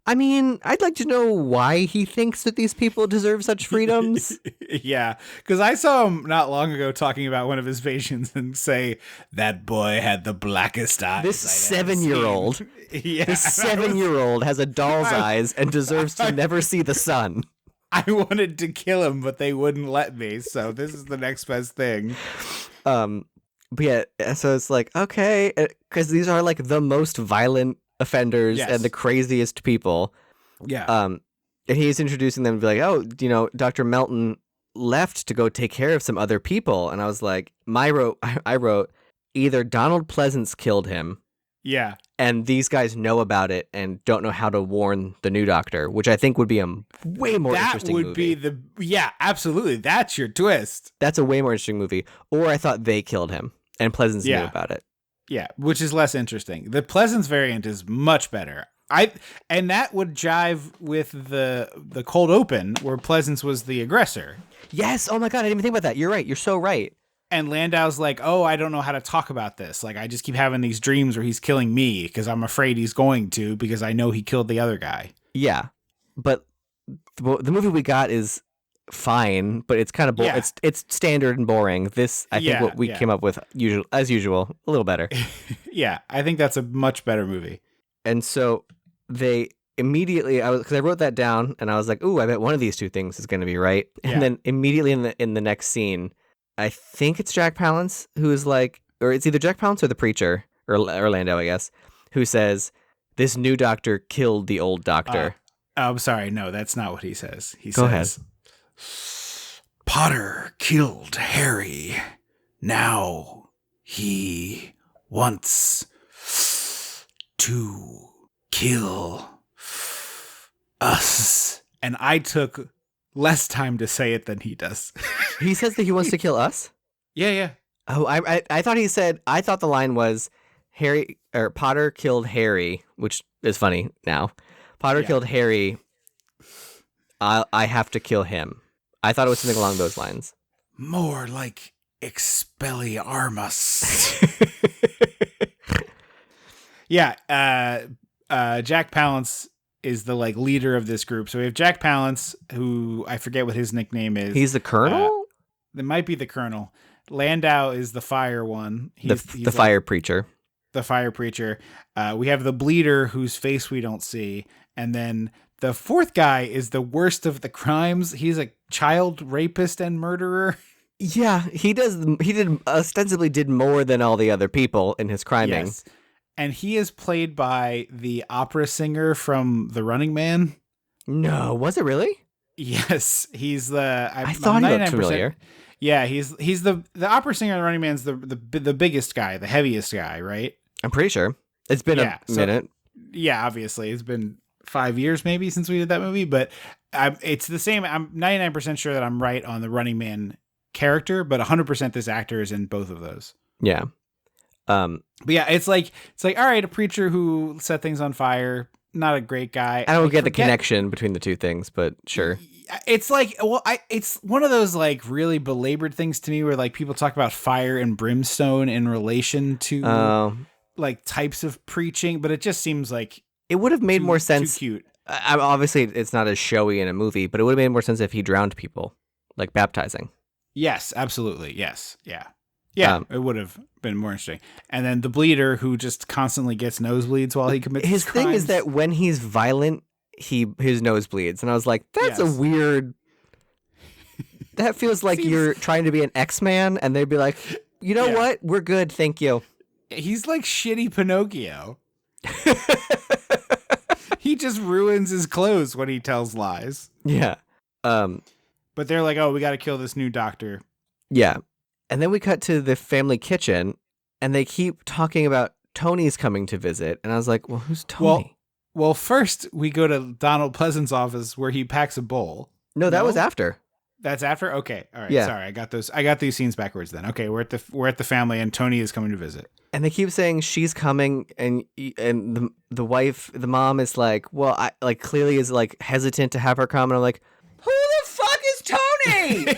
I mean, I'd like to know why he thinks that these people deserve such freedoms. Yeah, because I saw him not long ago talking about one of his patients and say, that boy had the blackest eyes. This 7-year-old, yeah, this 7-year-old has a doll's eyes and deserves to never see the sun. I wanted to kill him, but they wouldn't let me, so this is the next best thing. But yeah, so it's like, okay, because these are like the most violent offenders and the craziest people. Yeah. And he's introducing them to be like, oh, Dr. Melton left to go take care of some other people. And I was like, I wrote, either Donald Pleasance killed him. Yeah. And these guys know about it and don't know how to warn the new doctor, which I think would be a way more interesting movie. That would be yeah, absolutely. That's your twist. That's a way more interesting movie. Or I thought they killed him and Pleasance knew about it. Yeah, which is less interesting. The Pleasance variant is much better. And that would jive with the cold open where Pleasance was the aggressor. Yes. Oh my God, I didn't even think about that. You're right. You're so right. And Landau's like, oh, I don't know how to talk about this. Like, I just keep having these dreams where he's killing me because I'm afraid he's going to because I know he killed the other guy. Yeah. But the movie we got is fine, but it's kind of boring. Yeah. It's standard and boring. This, I think what we came up with, as usual, a little better. Yeah, I think that's a much better movie. And so they immediately, because I wrote that down and I was like, ooh, I bet one of these 2 things is going to be right. And then immediately in the next scene, I think it's Jack Palance who is like, or it's either Jack Palance or the preacher, or Landau, I guess, who says, this new doctor killed the old doctor. I'm sorry. No, that's not what he says. He Go says, Potter killed Harry. Now he wants to kill us. And I took less time to say it than he does. He says that he wants to kill us? Yeah. Oh, I thought he said, I thought the line was Potter killed Harry, which is funny now. Potter killed Harry. I have to kill him. I thought it was something along those lines. More like Expelliarmus. Yeah, Jack Palance is the like leader of this group. So we have Jack Palance, who I forget what his nickname is. He's the colonel? It might be the colonel. Landau is the fire one. He's the fire preacher. The fire preacher. We have the bleeder whose face we don't see. And then the 4th guy is the worst of the crimes. He's a child rapist and murderer. Yeah, he ostensibly did more than all the other people in his criming. Yes. And he is played by the opera singer from The Running Man. No, was it really? Yes, he's the. I thought he looked familiar. Yeah, he's the opera singer in Running Man's the biggest guy, the heaviest guy, right? I'm pretty sure. It's been a minute. Yeah, obviously. It's been 5 years maybe since we did that movie, but it's the same. I'm 99% sure that I'm right on the Running Man character, but 100% this actor is in both of those. Yeah. But yeah, it's like all right, a preacher who set things on fire, not a great guy. I don't get the connection between the two things, but sure. It's like, well, it's one of those like really belabored things to me where like people talk about fire and brimstone in relation to like types of preaching, but it just seems like it would have made more sense. Too cute. Obviously, it's not as showy in a movie, but it would have made more sense if he drowned people, like baptizing. Yes, absolutely. Yes. Yeah. Yeah, it would have been more interesting. And then the bleeder who just constantly gets nosebleeds while he commits his crimes. thing is that when he's violent, his nose bleeds. And I was like, that's a weird... That feels like you're trying to be an X-Man, and they'd be like, you know what? We're good, thank you. He's like shitty Pinocchio. He just ruins his clothes when he tells lies. Yeah. But they're like, oh, we got to kill this new doctor. Yeah. And then we cut to the family kitchen, and they keep talking about Tony's coming to visit. And I was like, well, who's Tony? Well, first we go to Donald Pleasance's office where he packs a bowl. No, that was after. That's after? Okay. All right. Yeah. Sorry. I got these scenes backwards then. Okay. We're at the family and Tony is coming to visit. And they keep saying she's coming, and the wife, the mom is like, well, I like clearly is like hesitant to have her come. And I'm like, who the fuck is Tony?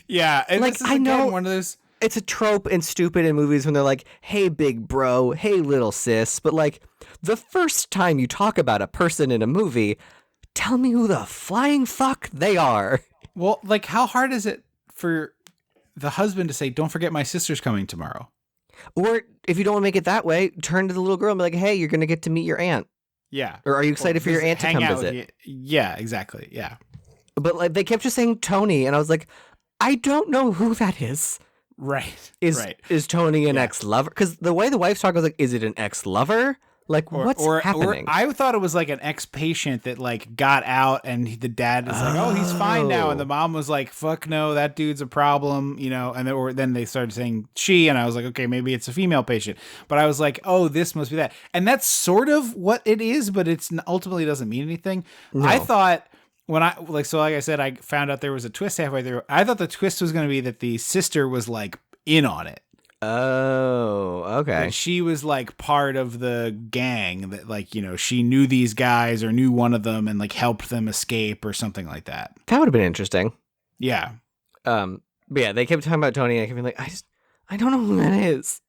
Yeah. And like, this is, again, one of those. It's a trope and stupid in movies when they're like, hey, big bro, hey, little sis. But like the first time you talk about a person in a movie, tell me who the flying fuck they are. Well, like, how hard is it for the husband to say, don't forget my sister's coming tomorrow? Or if you don't want to make it that way, turn to the little girl and be like, hey, you're going to get to meet your aunt. Yeah. Or are you excited for your aunt to come visit? Yeah, exactly. Yeah. But like they kept just saying Tony, and I was like, I don't know who that is. Right. Is Tony an ex-lover? Because the way the wife's talking, I was like, is it an ex-lover? Like, what's happening? Or I thought it was like an ex-patient that like got out, and the dad is like, oh, he's fine now. And the mom was like, fuck no, that dude's a problem, you know. And then they started saying she, and I was like, okay, maybe it's a female patient. But I was like, oh, this must be that. And that's sort of what it is, but it's ultimately doesn't mean anything. No. I thought... When like I said, I found out there was a twist halfway through. I thought the twist was going to be that the sister was like in on it. Oh, okay. That she was like part of the gang that like, you know, she knew these guys or knew one of them and like helped them escape or something like that. That would have been interesting. Yeah. But yeah, they kept talking about Tony and I kept being like, I don't know who that is.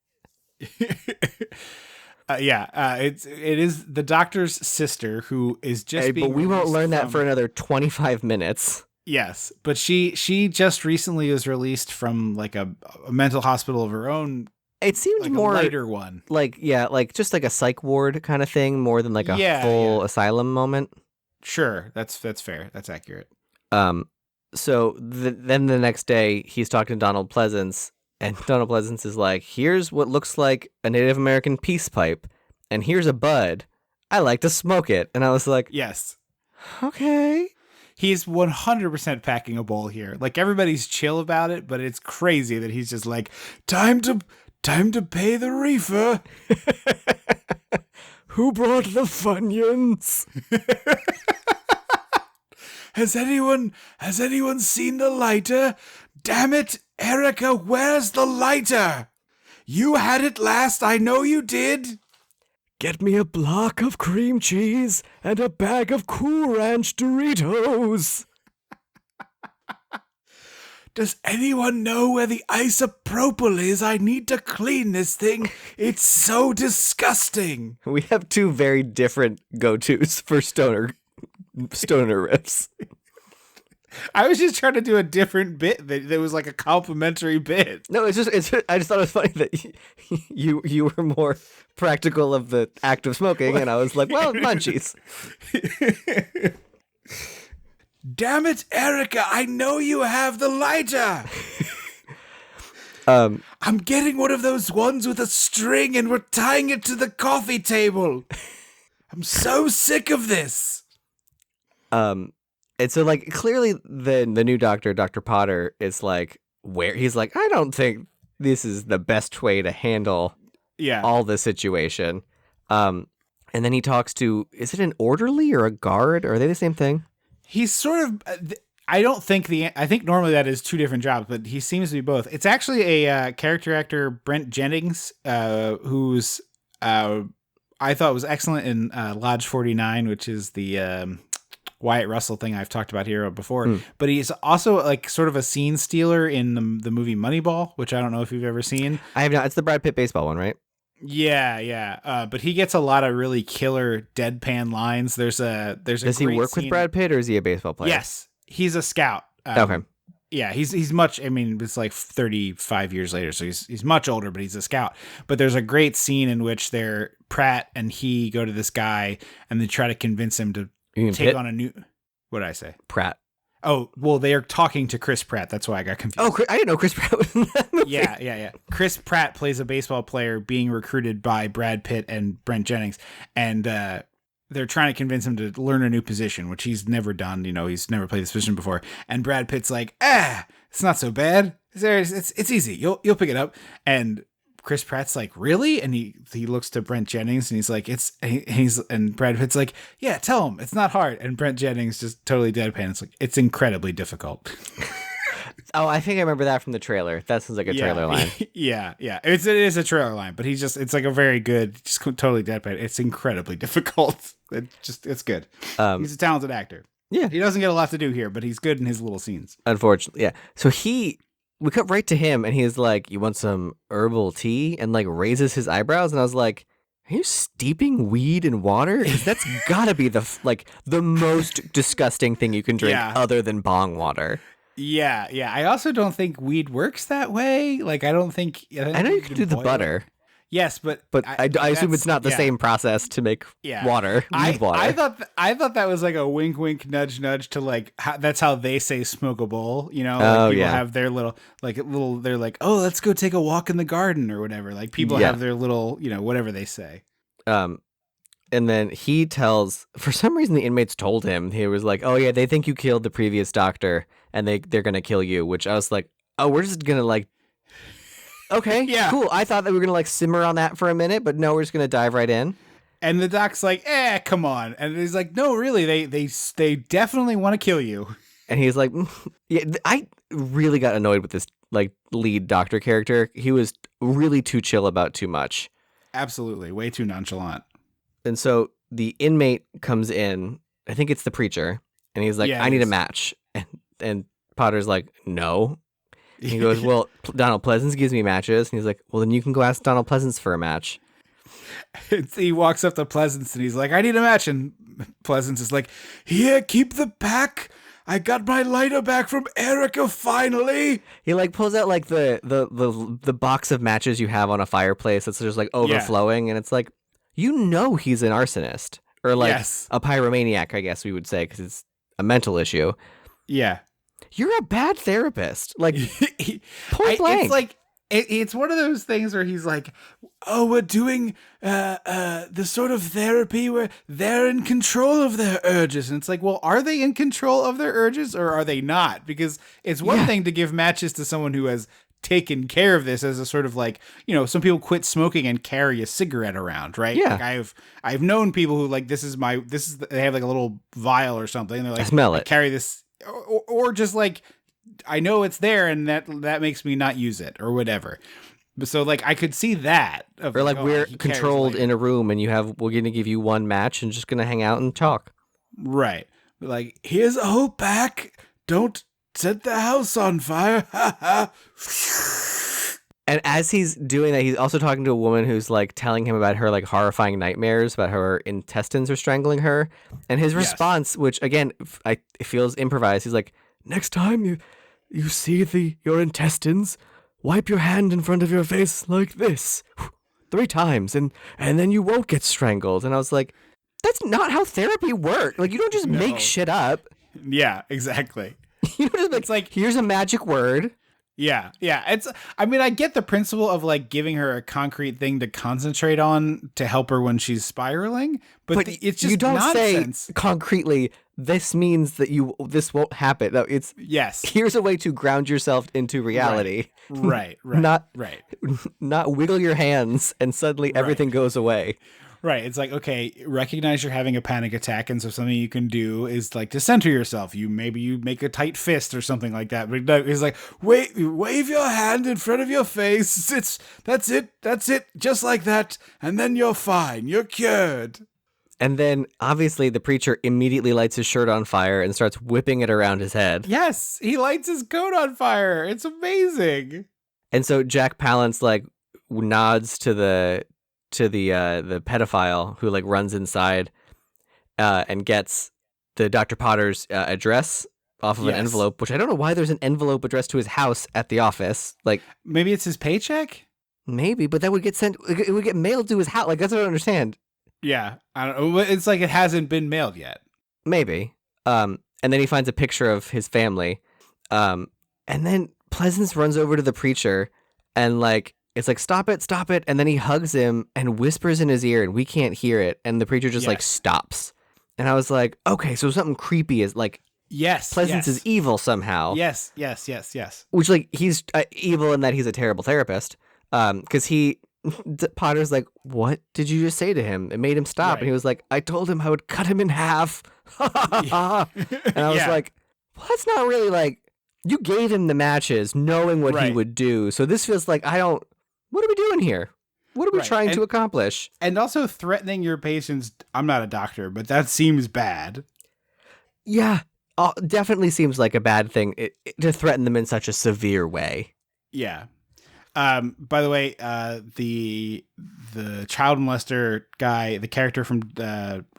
It is the doctor's sister who is just being. But we won't learn that for another 25 minutes. Yes, but she just recently was released from like a mental hospital of her own. It seemed like more a lighter one, like just like a psych ward kind of thing, more than like a full asylum moment. Sure, that's fair. That's accurate. So then the next day he's talking to Donald Pleasance. And Donald Pleasance is like, here's what looks like a Native American peace pipe, and here's a bud. I like to smoke it. And I was like, yes. Okay. He's 100% packing a bowl here. Like, everybody's chill about it, but it's crazy that he's just like, time to pay the reefer. Who brought the Funyuns? Has anyone seen the lighter? Damn it, Erica, where's the lighter? You had it last, I know you did. Get me a block of cream cheese and a bag of Cool Ranch Doritos. Does anyone know where the isopropyl is? I need to clean this thing. It's so disgusting. We have two very different go-tos for stoner riffs. I was just trying to do a different bit that was like a complimentary bit. No, I just thought it was funny that you were more practical of the act of smoking, and I was like, well, munchies. Damn it, Erica, I know you have the lighter. I'm getting one of those ones with a string and we're tying it to the coffee table. I'm so sick of this. And so like clearly the new doctor, Dr. Potter, is like he's like, I don't think this is the best way to handle all the situation. And then he talks to, is it an orderly or a guard? Or are they the same thing? He's sort of, I think normally that is two different jobs, but he seems to be both. It's actually a character actor, Brent Jennings, who's, I thought was excellent in Lodge 49, which is the Wyatt Russell thing I've talked about here before. But he's also like sort of a scene stealer in the movie Moneyball, which I don't know if you've ever seen. I have not. It's the Brad Pitt baseball one, right? Yeah. But he gets a lot of really killer deadpan lines. Does he work with Brad Pitt, or is he a baseball player? Yes, he's a scout. Okay. Yeah, he's much. I mean, it's like 35 years later, so he's much older, but he's a scout. But there's a great scene in which Pratt and he go to this guy and they try to convince him to take Pitt? on a new. What did I say? Pratt. Oh, well, they are talking to Chris Pratt. That's why I got confused. Oh, I didn't know Chris Pratt was in that movie. Yeah. Chris Pratt plays a baseball player being recruited by Brad Pitt and Brent Jennings, and they're trying to convince him to learn a new position, which he's never done. You know, he's never played this position before. And Brad Pitt's like, it's not so bad. It's easy. You'll pick it up. And Chris Pratt's like, really? And he looks to Brent Jennings and he's like, and Brad Pitt's like, yeah, tell him it's not hard. And Brent Jennings just totally deadpan. It's like, it's incredibly difficult. Oh, I think I remember that from the trailer. That sounds like a trailer line. Yeah. It is a trailer line, but it's like a very good, just totally deadpan. It's incredibly difficult. It's good. He's a talented actor. Yeah. He doesn't get a lot to do here, but he's good in his little scenes. Unfortunately. Yeah. So we cut right to him and he's like, you want some herbal tea? And like raises his eyebrows. And I was like, are you steeping weed in water? 'Cause that's gotta be the most disgusting thing you can drink other than bong water. Yeah. I also don't think weed works that way. Like, I know you can do the butter. Yes, but I assume it's not the same process to make water. Weed water. I thought that was like a wink, wink, nudge, nudge to like that's how they say smoke a bowl. You know, like people have their little. They're like, oh, let's go take a walk in the garden or whatever. Like people have their little, whatever they say. And then he tells, for some reason, the inmates told him, he was like, oh yeah, they think you killed the previous doctor and they're gonna kill you. Which I was like, oh, we're just gonna like. Okay, cool. I thought that we were going to like simmer on that for a minute, but no, we're just going to dive right in. And the doc's like, come on. And he's like, no, really, they definitely want to kill you. And he's like, yeah, I really got annoyed with this like lead doctor character. He was really too chill about too much. Absolutely. Way too nonchalant. And so the inmate comes in, I think it's the preacher, and he's like, I need a match. And Potter's like, no. He goes, well, Donald Pleasance gives me matches. And he's like, well, then you can go ask Donald Pleasance for a match. He walks up to Pleasance and he's like, I need a match. And Pleasance is like, here, keep the pack. I got my lighter back from Erica finally. He like pulls out like the box of matches you have on a fireplace that's just like overflowing. And it's like, he's an arsonist or like a pyromaniac, I guess we would say, because it's a mental issue. Yeah. You're a bad therapist. Like, point blank. It's like, it's one of those things where he's like, oh, we're doing the sort of therapy where they're in control of their urges. And it's like, well, are they in control of their urges or are they not? Because it's one thing to give matches to someone who has taken care of this as a sort of like, some people quit smoking and carry a cigarette around, right? Yeah. Like I've known people who like, they have like a little vial or something. And they're like, I smell it. I carry this. Or just like, I know it's there and that makes me not use it or whatever. So like I could see that. Or like we're controlled in a room and we're going to give you one match and just going to hang out and talk. Right. Like, here's a whole pack. Don't set the house on fire. And as he's doing that, he's also talking to a woman who's like telling him about her like horrifying nightmares about her intestines are strangling her. And his response, which again, it feels improvised. He's like, next time you see your intestines, wipe your hand in front of your face like this 3 times and then you won't get strangled. And I was like, that's not how therapy works. Like, you don't just make shit up. Yeah, exactly. You know, just it's like, here's a magic word. Yeah. I mean, I get the principle of like giving her a concrete thing to concentrate on to help her when she's spiraling, but it's just you don't nonsense. say concretely, this means that this won't happen. No, it's Yes. here's a way to ground yourself into reality. Right. Not right. not wiggle your hands and suddenly everything goes away. Right. It's like, okay, recognize you're having a panic attack. And so something you can do is like to center yourself. Maybe you make a tight fist or something like that. But no, it's like, wave your hand in front of your face. That's it. Just like that. And then you're fine. You're cured. And then obviously the preacher immediately lights his shirt on fire and starts whipping it around his head. Yes. He lights his coat on fire. It's amazing. And so Jack Palance like nods to the pedophile who like runs inside and gets the Dr. Potter's address off of an envelope, which I don't know why there's an envelope addressed to his house at the office. Like maybe it's his paycheck? Maybe, but that would get sent, it would get mailed to his house. Like that's what I don't understand. Yeah. I don't know. It's like it hasn't been mailed yet. Maybe. And then he finds a picture of his family. And then Pleasance runs over to the preacher and like it's like, stop it. And then he hugs him and whispers in his ear and we can't hear it. And the preacher just like stops. And I was like, okay, so something creepy is like, Pleasance is evil somehow. Yes. Which like, he's evil in that he's a terrible therapist. Cause Potter's like, what did you just say to him? It made him stop. Right. And he was like, I told him I would cut him in half. And I was like, well, that's not really like, you gave him the matches knowing what he would do. So this feels like, what are we doing here? What are we trying to accomplish? And also threatening your patients. I'm not a doctor, but that seems bad. Yeah, definitely seems like a bad thing to threaten them in such a severe way. Yeah. By the way, the child molester guy, the character from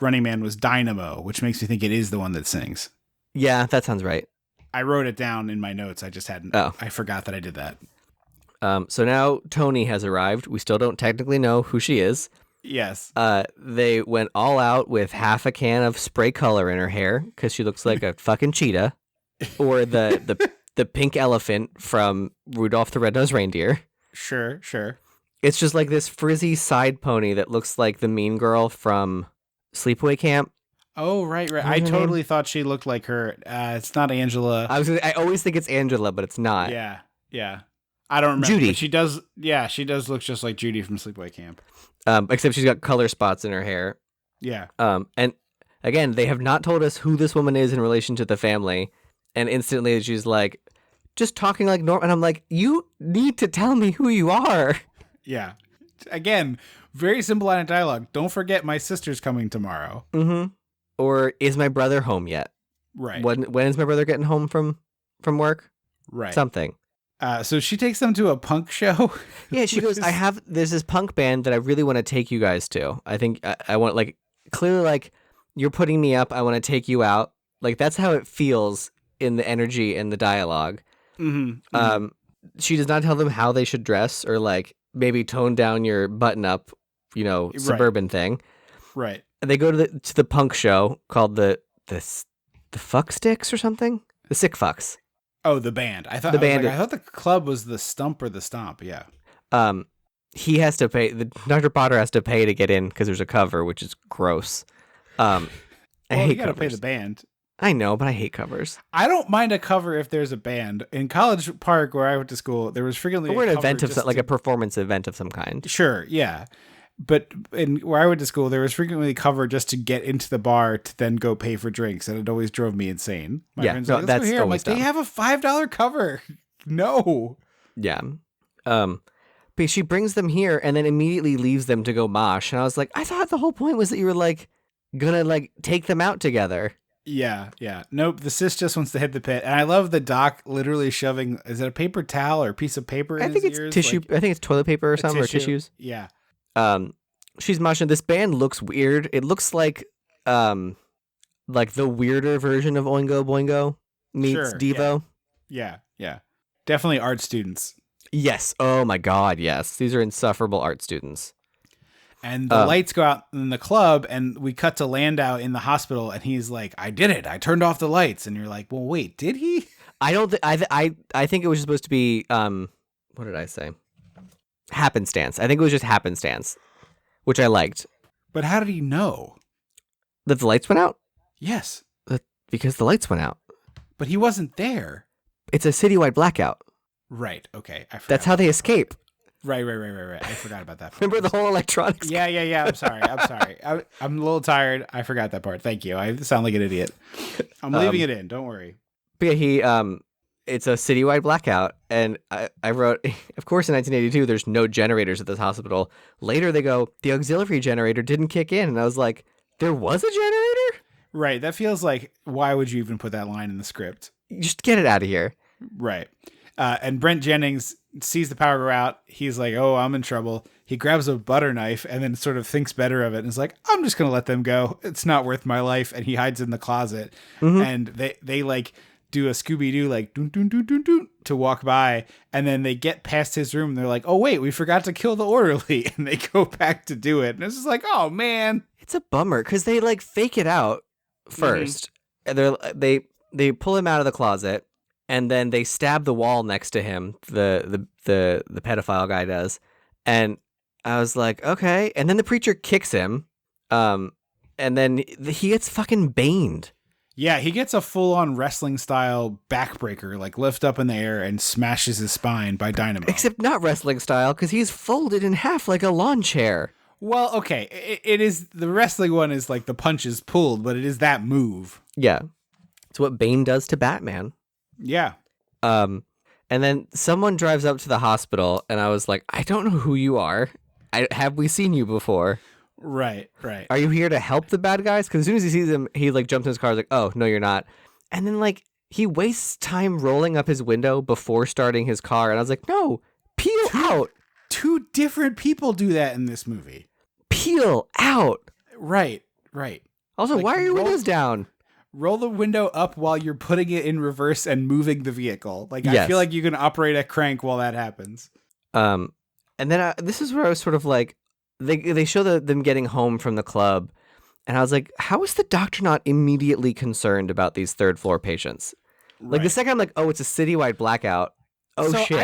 Running Man was Dynamo, which makes me think it is the one that sings. Yeah, that sounds right. I wrote it down in my notes. I just hadn't. Oh. I forgot that I did that. So now Tony has arrived. We still don't technically know who she is. Yes. They went all out with half a can of spray color in her hair because she looks like a fucking cheetah, or the pink elephant from Rudolph the Red-Nosed Reindeer. Sure. It's just like this frizzy side pony that looks like the mean girl from Sleepaway Camp. Oh, right. I totally thought she looked like her. It's not Angela. I always think it's Angela, but it's not. Yeah. I don't remember. Judy. But she does. Yeah, she does look just like Judy from Sleepaway Camp. Except she's got color spots in her hair. Yeah. And again, they have not told us who this woman is in relation to the family. And instantly she's like, just talking like normal. And I'm like, you need to tell me who you are. Yeah. Again, very simple line of dialogue. Don't forget my sister's coming tomorrow. Mm-hmm. Or is my brother home yet? Right. When is my brother getting home from work? Right. Something. So she takes them to a punk show. Yeah, she goes, there's this punk band that I really want to take you guys to. I think I want, like, clearly, like, you're putting me up. I want to take you out. Like, that's how it feels in the energy and the dialogue. Mm-hmm. She does not tell them how they should dress or, like, maybe tone down your button up, suburban thing. Right. They go to the punk show called the Fuck Sticks or something? The Sick Fucks. Oh, the band. I thought the club was the Stump or the Stomp. Yeah. He has to pay. Dr. Potter has to pay to get in because there's a cover, which is gross. I hate you gotta covers. pay the band. I know, but I hate covers. I don't mind a cover if there's a band. In College Park, where I went to school, there was frequently an event of like a performance event of some kind. Sure, yeah. But where I went to school, there was frequently a cover just to get into the bar to then go pay for drinks, and it always drove me insane. My friends were like, let's go here. I'm like, they have a $5 cover. No. Yeah. But she brings them here and then immediately leaves them to go mosh. And I was like, I thought the whole point was that you were like gonna like take them out together. Yeah. Nope. The sis just wants to hit the pit, and I love the doc literally shoving. Is it a paper towel or a piece of paper? In his ears? Tissue. I think it's toilet paper or something, or tissues. Yeah. She's moshing. This band looks weird. It looks like the weirder version of Oingo Boingo meets Devo. Yeah. Definitely art students. Yes. Oh my God. Yes. These are insufferable art students. And the lights go out in the club, and we cut to Landau in the hospital, and he's like, I did it. I turned off the lights. And you're like, well, wait, did he? I don't. I think it was supposed to be. What did I say? Happenstance. I think it was just happenstance, which I liked. But how did he know? That the lights went out. Yes, Because the lights went out. but he wasn't there. It's a citywide blackout. Right. Okay. I forgot. That's how they escape. Right. I forgot about that. Remember the whole electronics? Yeah. I'm sorry. I'm a little tired. I forgot that part. Thank you. I sound like an idiot. I'm leaving it in. Don't worry. But yeah, it's a citywide blackout, and I wrote, of course, in 1982, there's no generators at this hospital. Later, they go, the auxiliary generator didn't kick in, and I was like, there was a generator? Right. That feels like, why would you even put that line in the script? Just get it out of here. Right. And Brent Jennings sees the power go out. He's like, oh, I'm in trouble. He grabs a butter knife and then sort of thinks better of it and is like, I'm just going to let them go. It's not worth my life. And he hides in the closet. Mm-hmm. And they like do a Scooby-Doo, like, dun, dun, dun, dun, dun, to walk by. And then they get past his room. And they're like, oh, wait, we forgot to kill the orderly. And they go back to do it. And it's just like, oh, man. It's a bummer because they like fake it out first. And they pull him out of the closet. And then they stab the wall next to him. The pedophile guy does, and I was like, okay. And then the preacher kicks him, and then he gets fucking baned. Yeah, he gets a full-on wrestling style backbreaker, like lift up in the air and smashes his spine by dynamite. Except not wrestling style because he's folded in half like a lawn chair. Well, okay, it is the wrestling one is like the punch is pulled, but it is that move. Yeah, it's what Bane does to Batman. Yeah. And then someone drives up to the hospital, and I was like, I don't know who you are. Have we seen you before? Right. Are you here to help the bad guys? Because as soon as he sees them, he like jumps in his car. Like, oh no, you're not. And then like he wastes time rolling up his window before starting his car, and I was like, no, peel out. Two different people do that in this movie. Peel out. Right. Also, Like, why are your windows down? Roll the window up while you're putting it in reverse and moving the vehicle. Like, I Yes. feel like you can operate a crank while that happens. And then this is where I was sort of like, they show them getting home from the club, and I was like, how is the doctor not immediately concerned about these third floor patients? Like the second I'm like, oh, it's a citywide blackout. Oh so shit.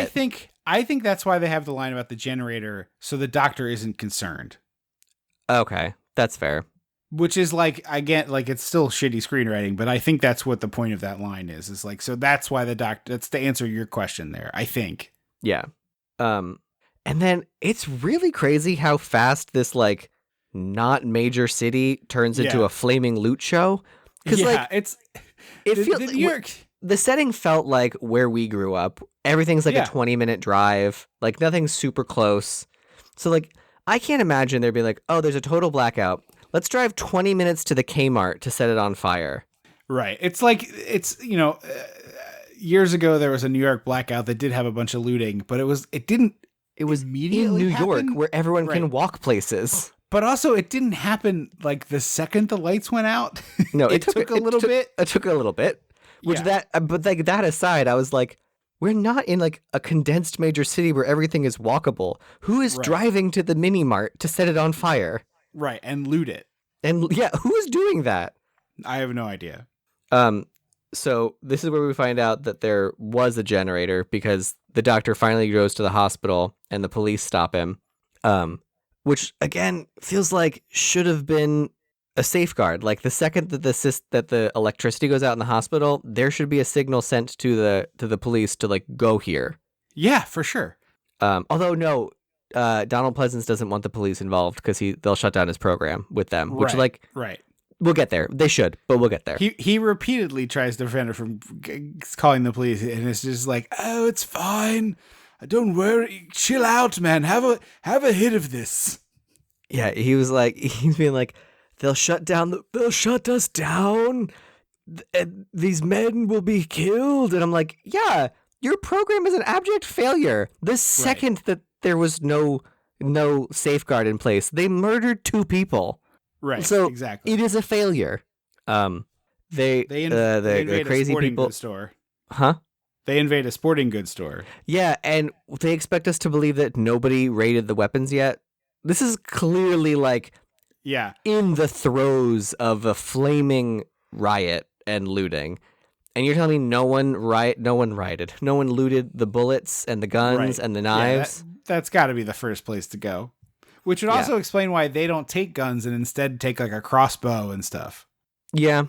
I think that's why they have the line about the generator, so the doctor isn't concerned. Okay, that's fair. Which is like, again, like it's still shitty screenwriting, but I think that's what the point of that line is like, so that's why that's the answer to your question there, I think. Yeah. And then it's really crazy how fast this like not major city turns into a flaming loot show. Because like it feels New York. The setting felt like where we grew up. Everything's like a 20-minute drive. Like nothing's super close. So like I can't imagine there'd be like, oh, there's a total blackout. Let's drive 20 minutes to the Kmart to set it on fire. Right. It's like, it's, years ago there was a New York blackout that did have a bunch of looting, but it was immediately in New York happen. where everyone can walk places. But also it didn't happen like the second the lights went out. No, it took a little bit. It took a little bit. But like that aside, I was like, we're not in like a condensed major city where everything is walkable. Who is driving to the mini mart to set it on fire? Right, and loot it. And yeah, who is doing that? I have no idea. So this is where we find out that there was a generator because the doctor finally goes to the hospital and the police stop him. Which again feels like should have been a safeguard. Like the second that the electricity goes out in the hospital, there should be a signal sent to the police to like go here. Yeah, for sure. Although no, Donald Pleasance doesn't want the police involved because they'll shut down his program with them. Which right. We'll get there. They should, but we'll get there. He repeatedly tries to prevent her from calling the police, and it's just like, oh, it's fine. Don't worry. Chill out, man. Have a hit of this. Yeah, he's being like, they'll shut us down. These men will be killed. And I'm like, yeah, your program is an abject failure. The second that there was no safeguard in place, they murdered 2 people. Right. So exactly. It is a failure. They invade crazy a sporting people. goods store. Huh? They invade a sporting goods store. Yeah, and they expect us to believe that nobody raided the weapons yet. This is clearly like in the throes of a flaming riot and looting. And you're telling me no one looted the bullets and the guns and the knives? That's got to be the first place to go. Which would also explain why they don't take guns and instead take like a crossbow and stuff. Yeah.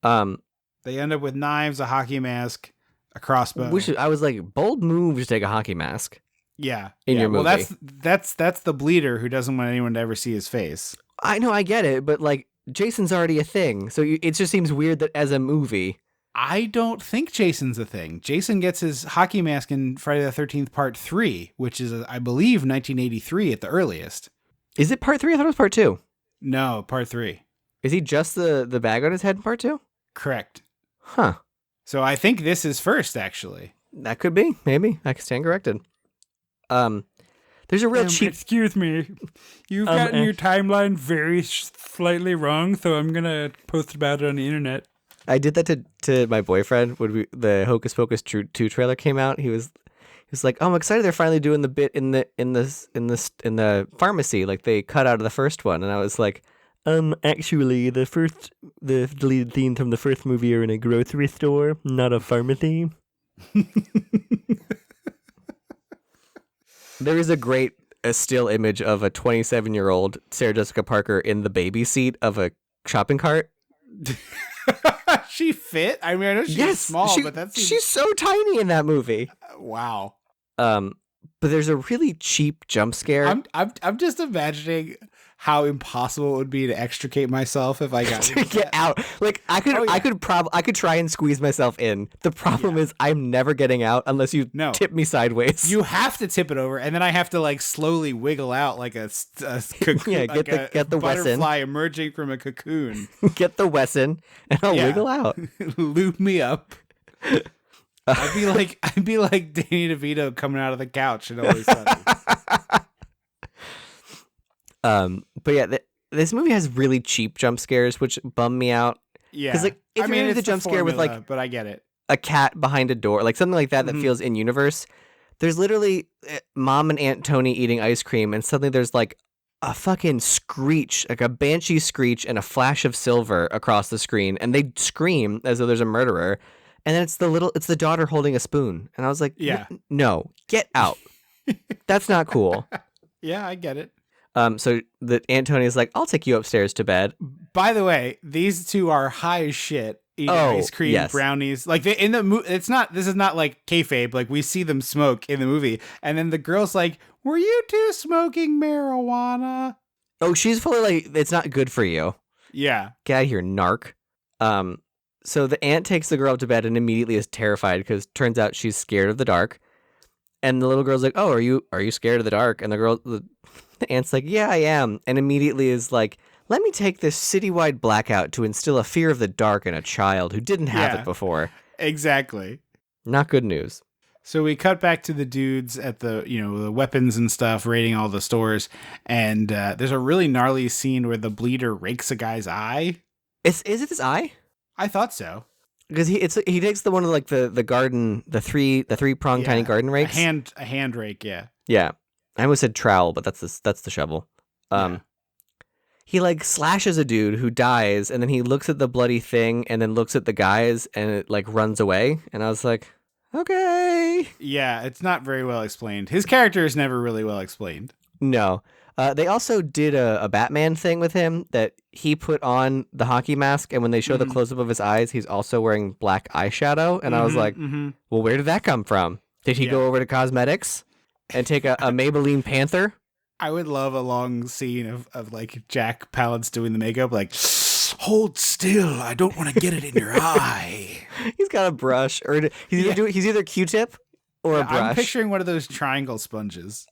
They end up with knives, a hockey mask, a crossbow. I was like, bold move to take a hockey mask. Yeah. In your movie. Well, that's the bleeder who doesn't want anyone to ever see his face. I know, I get it, but like Jason's already a thing, so it just seems weird that as a movie. I don't think Jason's a thing. Jason gets his hockey mask in Friday the 13th Part 3, which is, I believe, 1983 at the earliest. Is it Part 3? I thought it was Part 2. No, Part 3. Is he just the bag on his head in Part 2? Correct. Huh. So I think this is first, actually. That could be. Maybe. I can stand corrected. There's a real cheap... Excuse me. You've gotten your timeline very slightly wrong, so I'm going to post about it on the internet. I did that to my boyfriend when the Hocus Pocus 2 trailer came out. He was like, "Oh, I'm excited they're finally doing the bit in the pharmacy like they cut out of the first one." And I was like, actually the deleted scenes from the first movie are in a grocery store, not a pharmacy." There is a still image of a 27-year-old Sarah Jessica Parker in the baby seat of a shopping cart. She fit? I mean, I know she's small, but she's so tiny in that movie. Wow. But there's a really cheap jump scare. I'm just imagining how impossible it would be to extricate myself if I got to get out. Like I could try and squeeze myself in. The problem is I'm never getting out unless you tip me sideways. You have to tip it over, and then I have to like slowly wiggle out like a cocoon. Yeah, get the butterfly Wesson. emerging from a cocoon. Get the Wesson, and I'll wiggle out. Loop me up. I'd be like Danny DeVito coming out of the couch and Always Sunny. But yeah, this movie has really cheap jump scares, which bum me out. Yeah, because like if you're into the jump scare with like, but I get it, a cat behind a door, like something like that that feels in universe. There's literally Mom and Aunt Tony eating ice cream, and suddenly there's like a fucking screech, like a banshee screech, and a flash of silver across the screen, and they scream as though there's a murderer. And then it's the daughter holding a spoon, and I was like, no, get out. That's not cool. Yeah, I get it. So the Aunt Tony is like, I'll take you upstairs to bed. By the way, these two are high as shit. Eating ice cream, brownies. Like they, in the movie, this is not like kayfabe. Like we see them smoke in the movie, and then the girl's like, "Were you two smoking marijuana?" Oh, she's fully like, "It's not good for you." Yeah, get out of here, narc. So the aunt takes the girl up to bed and immediately is terrified because turns out she's scared of the dark. And the little girl's like, "Oh, are you scared of the dark?" And the aunt's like, "Yeah, I am." And immediately is like, "Let me take this citywide blackout to instill a fear of the dark in a child who didn't have it before." Exactly. Not good news. So we cut back to the dudes at the weapons and stuff, raiding all the stores. And there's a really gnarly scene where the bleeder rakes a guy's eye. Is it his eye? I thought so. Because he takes the one of like the garden, the three pronged tiny garden rakes. A hand rake, yeah. Yeah. I almost said trowel, but that's the shovel. He like slashes a dude who dies, and then he looks at the bloody thing and then looks at the guys and it like runs away. And I was like, okay. Yeah, it's not very well explained. His character is never really well explained. No. They also did a Batman thing with him that he put on the hockey mask, and when they show the close-up of his eyes, he's also wearing black eyeshadow. And I was like, well, where did that come from? Did he go over to cosmetics and take a Maybelline Panther? I would love a long scene of like Jack Palance doing the makeup, like, hold still, I don't want to get it in your eye. He's got a brush, or he's either Q-tip or a brush. I'm picturing one of those triangle sponges.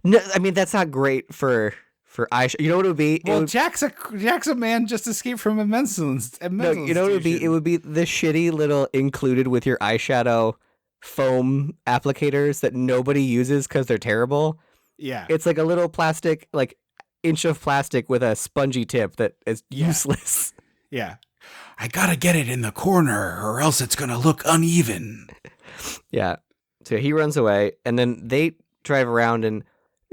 No, I mean that's not great for eyeshadow. You know what it would be? Well, Jack's a man just escaped from a mental institution. No, you know what it would be? It would be the shitty little included with your eyeshadow foam applicators that nobody uses because they're terrible. Yeah, it's like a little plastic, like inch of plastic with a spongy tip that is useless. Yeah, I gotta get it in the corner, or else it's gonna look uneven. Yeah, so he runs away, and then they drive around and.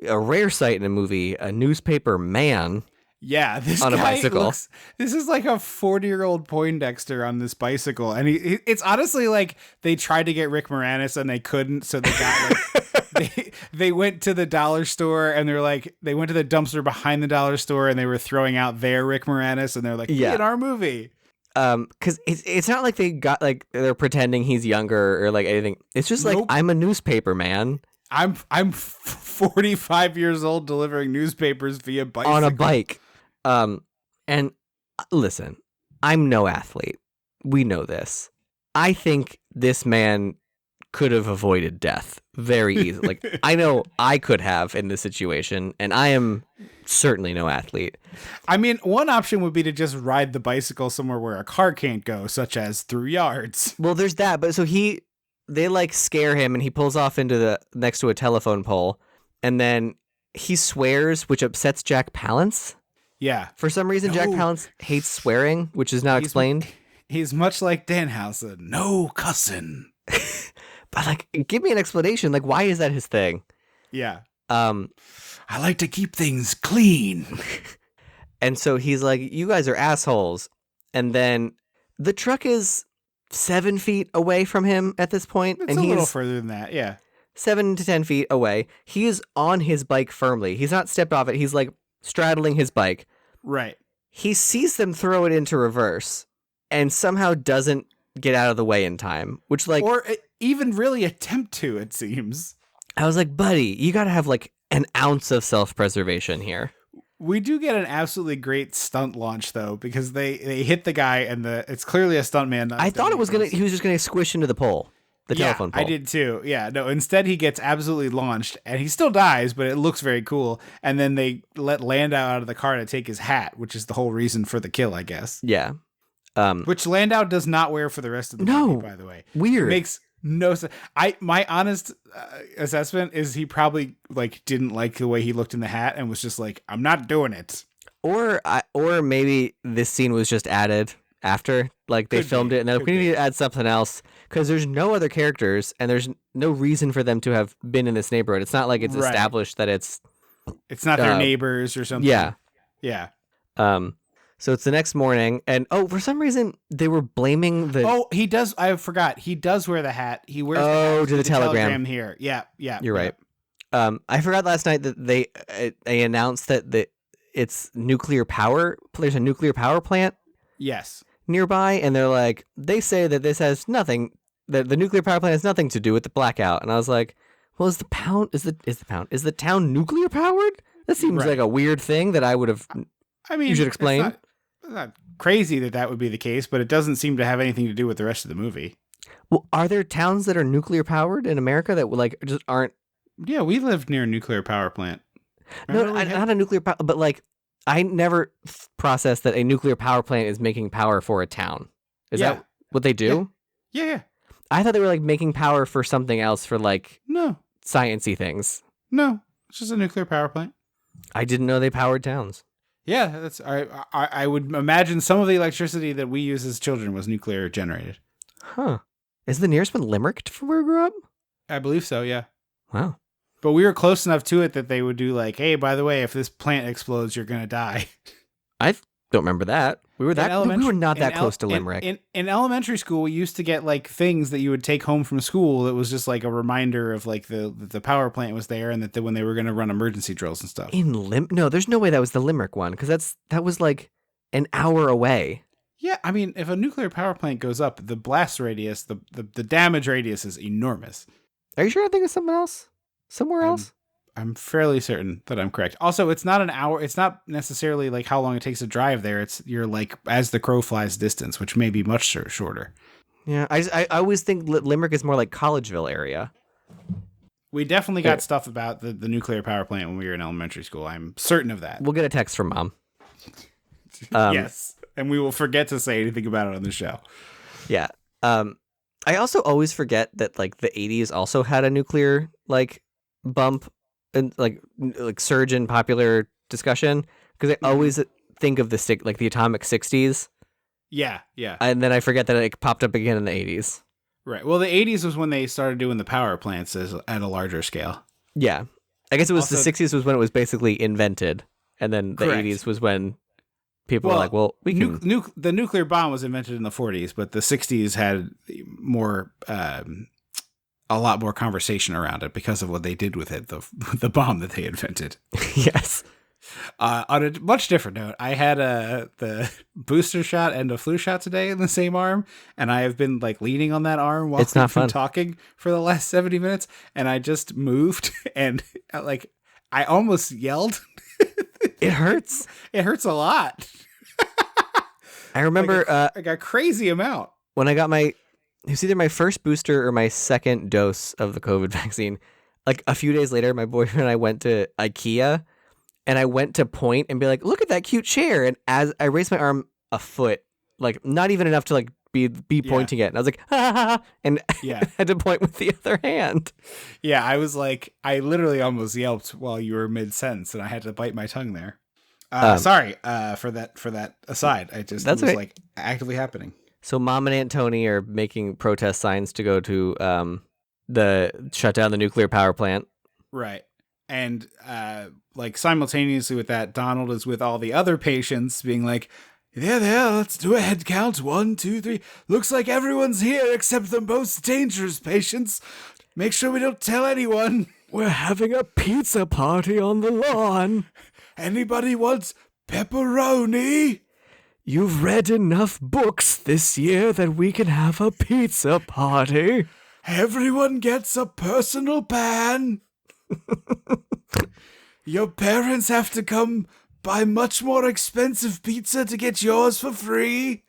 A rare sight in a movie, a newspaper man. Yeah, this on a guy bicycle. This is like a 40-year-old Poindexter on this bicycle, and it's honestly like they tried to get Rick Moranis and they couldn't, so they got like they went to the dollar store and they went to the dumpster behind the dollar store and they were throwing out their Rick Moranis and they're like, be in our movie. Because it's not like they got like they're pretending he's younger or like anything. It's just like I'm a newspaper man. I'm 45 years old delivering newspapers via bicycle. On a bike. And listen, I'm no athlete. We know this. I think this man could have avoided death very easily. Like, I know I could have in this situation, and I am certainly no athlete. I mean, one option would be to just ride the bicycle somewhere where a car can't go, such as through yards. Well, there's that, but so they like scare him and he pulls off into next to a telephone pole, and then he swears, which upsets Jack Palance. Yeah. For some reason, Jack Palance hates swearing, which is not explained. He's much like Danhausen. No cussing. But like, give me an explanation. Like, why is that his thing? Yeah. I like to keep things clean. And so he's like, you guys are assholes. And then the truck is 7 feet away from him at this point. It's a little further than that, yeah. 7 to 10 feet away. He is on his bike firmly. He's not stepped off it. He's like straddling his bike. Right. He sees them throw it into reverse and somehow doesn't get out of the way in time, which like... Or even really attempt to, it seems. I was like, buddy, you got to have like an ounce of self-preservation here. We do get an absolutely great stunt launch though, because they hit the guy and it's clearly a stuntman. I thought he was just gonna squish into the pole, the telephone pole. I did too. Yeah, no. Instead, he gets absolutely launched, and he still dies, but it looks very cool. And then they let Landau out of the car to take his hat, which is the whole reason for the kill, I guess. Yeah. Which Landau does not wear for the rest of the movie, by the way. Weird. It makes no sense. My honest assessment is he probably like didn't like the way he looked in the hat and was just like, I'm not doing it. Or maybe this scene was just added after, like they filmed it and they're like, we need to add something else because there's no other characters and there's no reason for them to have been in this neighborhood. It's not like it's established that it's not their neighbors or something. Yeah. Yeah. So it's the next morning, and for some reason they were blaming the. Oh, he does. I forgot. He does wear the hat. He wears. To the telegram here. Yeah, yeah. You're right. I forgot last night that they announced that it's nuclear power. There's a nuclear power plant. Yes. Nearby, and they're like, they say that this has nothing. That the nuclear power plant has nothing to do with the blackout. And I was like, well, is the town nuclear powered? That seems like a weird thing that I would have. I mean, you should explain. It's not crazy that would be the case, but it doesn't seem to have anything to do with the rest of the movie. Well, are there towns that are nuclear powered in America that like just aren't? Yeah, we lived near a nuclear power plant. Not a nuclear power, but like I never processed that a nuclear power plant is making power for a town. Is that what they do? Yeah. I thought they were like making power for something else for like sciencey things. No, it's just a nuclear power plant. I didn't know they powered towns. Yeah, that's I would imagine some of the electricity that we use as children was nuclear generated. Huh. Is the nearest one Limerick from where we grew up? I believe so, yeah. Wow. But we were close enough to it that they would do like, hey, by the way, if this plant explodes, you're going to die. I don't remember that. We were not that close to Limerick. In elementary school, we used to get like things that you would take home from school that was just like a reminder of like the power plant was there and that when they were going to run emergency drills and stuff. No, there's no way that was the Limerick one because that was like an hour away. Yeah, I mean, if a nuclear power plant goes up, the blast radius, the damage radius is enormous. Are you sure I think it's something else? Somewhere else? I'm fairly certain that I'm correct. Also, it's not an hour. It's not necessarily like how long it takes to drive there. You're like as the crow flies distance, which may be much shorter. Yeah, I always think Limerick is more like Collegeville area. We definitely got stuff about the nuclear power plant when we were in elementary school. I'm certain of that. We'll get a text from Mom. Yes, and we will forget to say anything about it on the show. Yeah. I also always forget that like the 80s also had a nuclear like bump and like surge in popular discussion because I always think of the atomic 60s. Yeah. And then I forget that it popped up again in the 80s. Right. Well, the 80s was when they started doing the power plants at a larger scale. Yeah. I guess it was the 60s was when it was basically invented. And then the 80s was when people were like, well, we can. The nuclear bomb was invented in the 40s, but the 60s had more, a lot more conversation around it because of what they did with it, the bomb that they invented. Yes. On a much different note, I had the booster shot and a flu shot today in the same arm, and I have been like leaning on that arm while it's not we've been fun. talking for the last 70 minutes, and I just moved, and like I almost yelled. It hurts. It hurts a lot. I remember like a crazy amount. when I got it was either my first booster or my second dose of the COVID vaccine. Like a few days later, my boyfriend and I went to IKEA, and I went to point and be like, look at that cute chair. And as I raised my arm a foot, like not even enough to like be pointing it. And I was like, ha, ha, ha, and Yeah. had to point with the other hand. Yeah, I was like, I literally almost yelped while you were mid-sentence, and I had to bite my tongue there. Sorry for that aside. I just That's it was okay. like actively happening. So Mom and Aunt Tony are making protest signs to go to shut down the nuclear power plant. Right. And like simultaneously with that, Donald is with all the other patients being like, there, let's do a head count. 1, 2, 3. Looks like everyone's here except the most dangerous patients. Make sure we don't tell anyone. We're having a pizza party on the lawn. Anybody wants pepperoni? You've read enough books this year that we can have a pizza party. Everyone gets a personal pan. Your parents have to come buy much more expensive pizza to get yours for free.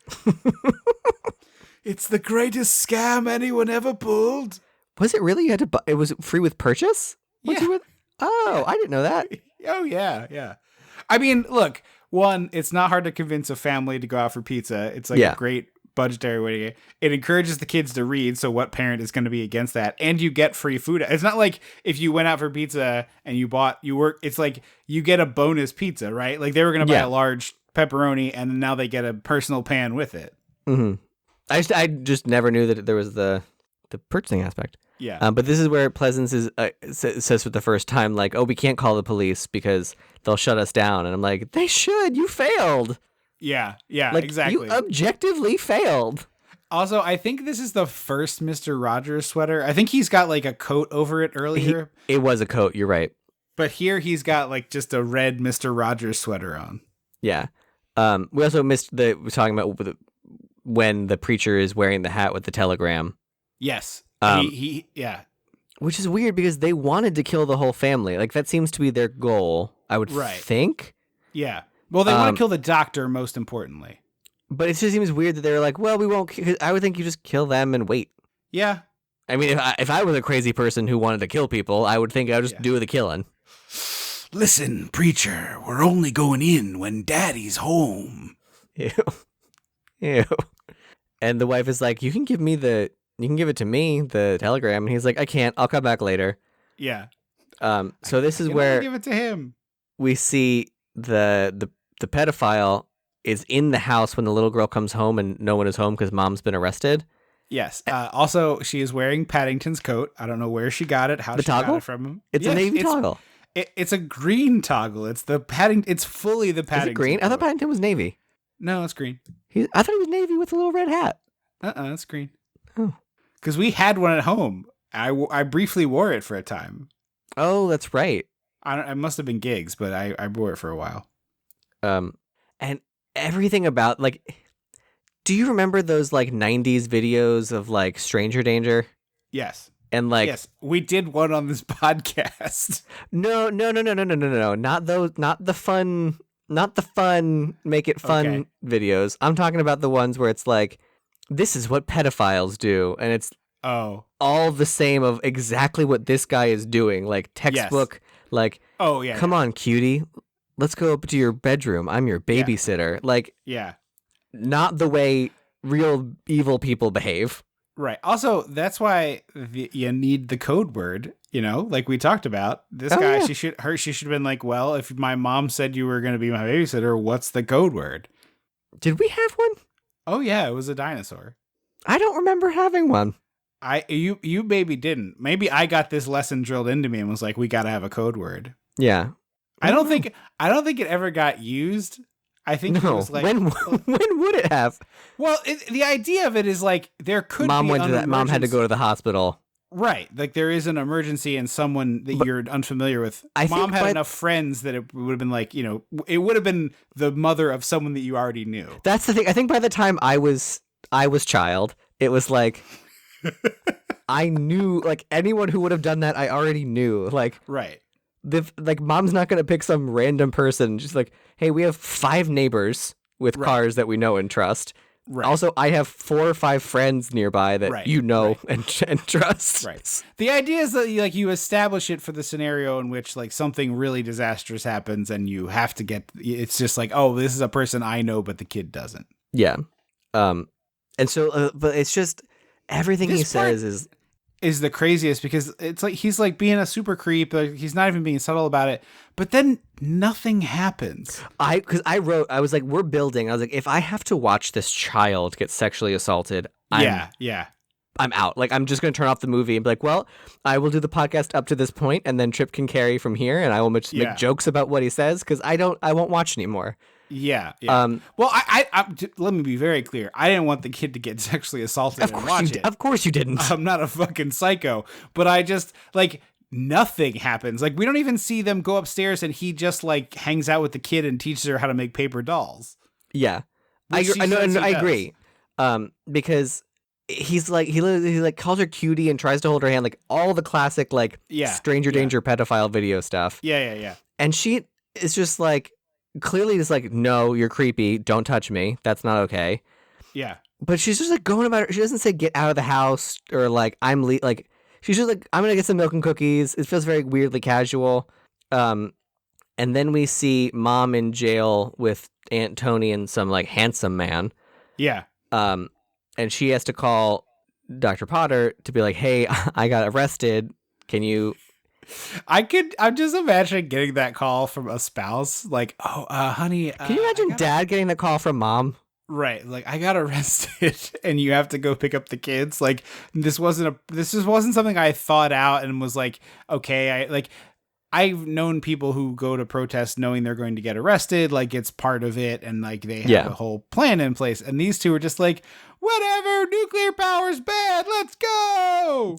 It's the greatest scam anyone ever pulled. Was it really? You had to buy, it was free with purchase? Once Yeah. you went- Oh, I didn't know that. Oh, yeah. I mean, look, one, it's not hard to convince a family to go out for pizza. It's like Yeah. a great budgetary way to get it. Encourages the kids to read, so what parent is going to be against that? And you get free food. It's not like if you went out for pizza and it's like you get a bonus pizza, right? Like they were going to buy Yeah. a large pepperoni and now they get a personal pan with it. Mm-hmm. I just never knew that there was the purchasing aspect. Yeah. But this is where Pleasance says for the first time, like, oh, we can't call the police because they'll shut us down. And I'm like, they should. You failed. Yeah, Like, exactly. You objectively failed. Also, I think this is the first Mr. Rogers sweater. I think he's got like a coat over it earlier. It was a coat. You're right. But here he's got like just a red Mr. Rogers sweater on. Yeah. We also missed we're talking about when the preacher is wearing the hat with the telegram. Yes. Yeah. Which is weird because they wanted to kill the whole family. Like that seems to be their goal, I would Right. think. Yeah. Well, they want to kill the doctor most importantly. But it just seems weird that they're like, well, we won't. I would think you just kill them and wait. Yeah. I mean, if I was a crazy person who wanted to kill people, I would think I would just do the killing. Listen, preacher, we're only going in when daddy's home. Ew. Ew. And the wife is like, you can give it to me, the telegram. And he's like, I can't. I'll come back later. Yeah. So this is You where give it to him. we see the pedophile is in the house when the little girl comes home and no one is home because mom's been arrested. Yes. Also, she is wearing Paddington's coat. I don't know where she got it, how The she got toggle? it from him. It's Yes, a navy toggle. It's a green toggle. It's the Paddington. It's fully the Paddington. Is it green? I thought coat. Paddington was navy. No, it's green. I thought he was navy with a little red hat. It's green. Oh. Because we had one at home. I briefly wore it for a time. Oh, that's right. I must have been gigs, but I wore it for a while. And everything about, like, do you remember those, like, 90s videos of, like, stranger danger? Yes. And, like, Yes, we did one on this podcast. no. Not those, not the fun, make it fun Okay. videos. I'm talking about the ones where it's like, this is what pedophiles do. And it's Oh. all the same of exactly what this guy is doing. Like, textbook, like, Oh, yeah. come on, cutie. Let's go up to your bedroom. I'm your babysitter. Like, Yeah. not the way real evil people behave. Right. Also, that's why you need the code word, like we talked about. This guy, yeah. she should have been like, well, if my mom said you were going to be my babysitter, what's the code word? Did we have one? Oh, yeah, it was a dinosaur. I don't remember having one. You maybe didn't. Maybe I got this lesson drilled into me and was like, we got to have a code word. Yeah. I don't think it ever got used. I think it No, was like when would it have? Well, the idea of it is like there could Mom be went an to that. Mom had to emergency. go to the hospital. Right, like there is an emergency and someone that you're unfamiliar with. I Mom think had by- enough friends that it would have been like, you know, it would have been the mother of someone that you already knew. That's the thing. I think by the time I was child, it was like I knew like anyone who would have done that. I already knew. Like Right. like mom's not gonna pick some random person. Just like, hey, we have 5 neighbors with Right. cars that we know and trust. Right. Also, I have 4 or 5 friends nearby that Right, you know right. and trust. Right. The idea is that you establish it for the scenario in which like something really disastrous happens and you have to get. It's just like, oh, this is a person I know, but the kid doesn't. Yeah. And so, but it's just everything he This part says is the craziest because it's like he's like being a super creep. Like, he's not even being subtle about it. But then nothing happens. because I was like, we're building. I was like, if I have to watch this child get sexually assaulted, Yeah. I'm out. Like, I'm just going to turn off the movie and be like, well, I will do the podcast up to this point, and then Trip can carry from here, and I will just Yeah. make jokes about what he says because I won't watch anymore. Yeah. Well, let me be very clear. I didn't want the kid to get sexually assaulted and watch it. Of course you didn't. I'm not a fucking psycho, but I just like nothing happens. Like we don't even see them go upstairs and he just like hangs out with the kid and teaches her how to make paper dolls. Yeah, Which she I know, says he I does. agree. Because he's like he like calls her cutie and tries to hold her hand, like all the classic like stranger danger pedophile video stuff. Yeah. And she is just like clearly just like, no, you're creepy. Don't touch me. That's not okay. Yeah. But she's just like going about it. She doesn't say get out of the house or like like she's just like, I'm gonna get some milk and cookies. It feels very weirdly casual. And then we see mom in jail with Aunt Tony and some like handsome man. Yeah. And she has to call Dr. Potter to be like, hey, I got arrested. Can you? I'm just imagining getting that call from a spouse. Like, oh, honey. Can you imagine dad getting the call from mom? Right. Like I got arrested and you have to go pick up the kids. Like this wasn't something I thought out and was like, okay, I've known people who go to protest knowing they're going to get arrested. Like it's part of it. And like they have a whole plan in place. And these two are just like, whatever, nuclear power's bad. Let's go.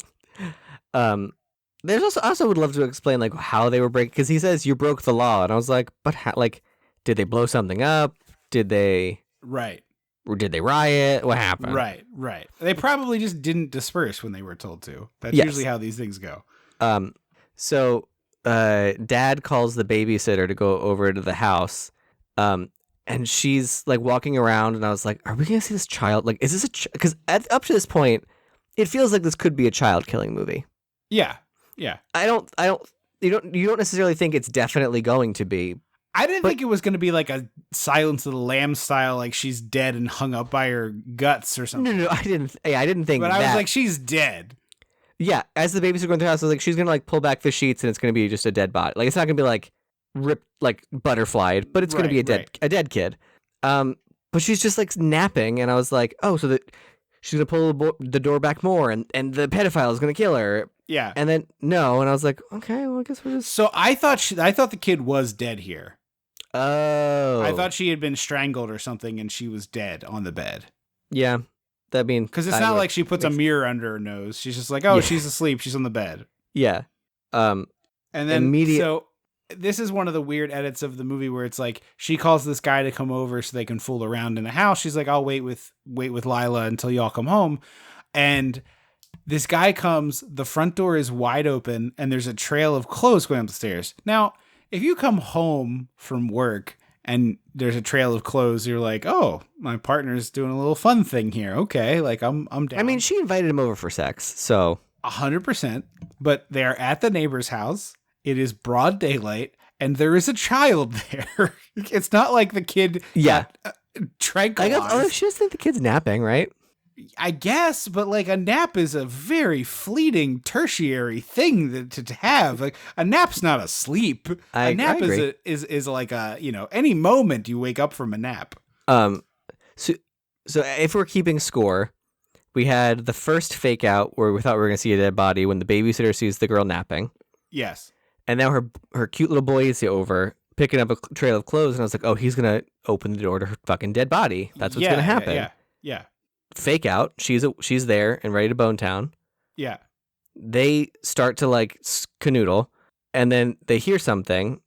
There's I also would love to explain like how they were breaking, because he says you broke the law. And I was like, but how, like, did they blow something up? Did they? Right. Or did they riot? What happened? Right. They probably just didn't disperse when they were told to. That's Yes. usually how these things go. So dad calls the babysitter to go over to the house. And she's like walking around and I was like, are we going to see this child? Like, is this because up to this point, it feels like this could be a child killing movie. Yeah. You don't necessarily think it's definitely going to be. I didn't think it was going to be like a Silence of the Lambs style, like she's dead and hung up by her guts or something. No, I didn't think But that. I was like, she's dead. Yeah, as the babysitter going through the house, I was like, she's going to like pull back the sheets and it's going to be just a dead body. Like, it's not going to be like ripped, like butterflied, but it's going to be a dead kid. But she's just like napping and I was like, oh, so that she's going to pull the door back more and the pedophile is going to kill her. Yeah. And then no, and I was like, okay, well, I guess we're just. So I thought the kid was dead here. Oh. I thought she had been strangled or something and she was dead on the bed. Yeah. That means. Because it's not like she puts a mirror under her nose. She's just like, oh, she's asleep. She's on the bed. Yeah. And then so this is one of the weird edits of the movie where it's like she calls this guy to come over so they can fool around in the house. She's like, I'll wait with Lila until y'all come home. And this guy comes, the front door is wide open, and there's a trail of clothes going up the stairs. Now, if you come home from work and there's a trail of clothes, you're like, oh, my partner's doing a little fun thing here. Okay, like I'm down. I mean, she invited him over for sex, so 100%. But they're at the neighbor's house. It is broad daylight, and there is a child there. It's not like the kid got tranquilized. She just think the kid's napping, right? I guess, but like a nap is a very fleeting tertiary thing to have. Like a nap's not a sleep. A nap is like a, any moment you wake up from a nap. So if we're keeping score, we had the first fake out where we thought we were going to see a dead body when the babysitter sees the girl napping. Yes. And now her cute little boy is over, picking up a trail of clothes, and I was like, oh, he's gonna open the door to her fucking dead body. That's what's gonna happen. Yeah. Fake out. She's there and ready to bone town. Yeah. They start to like canoodle, and then they hear something,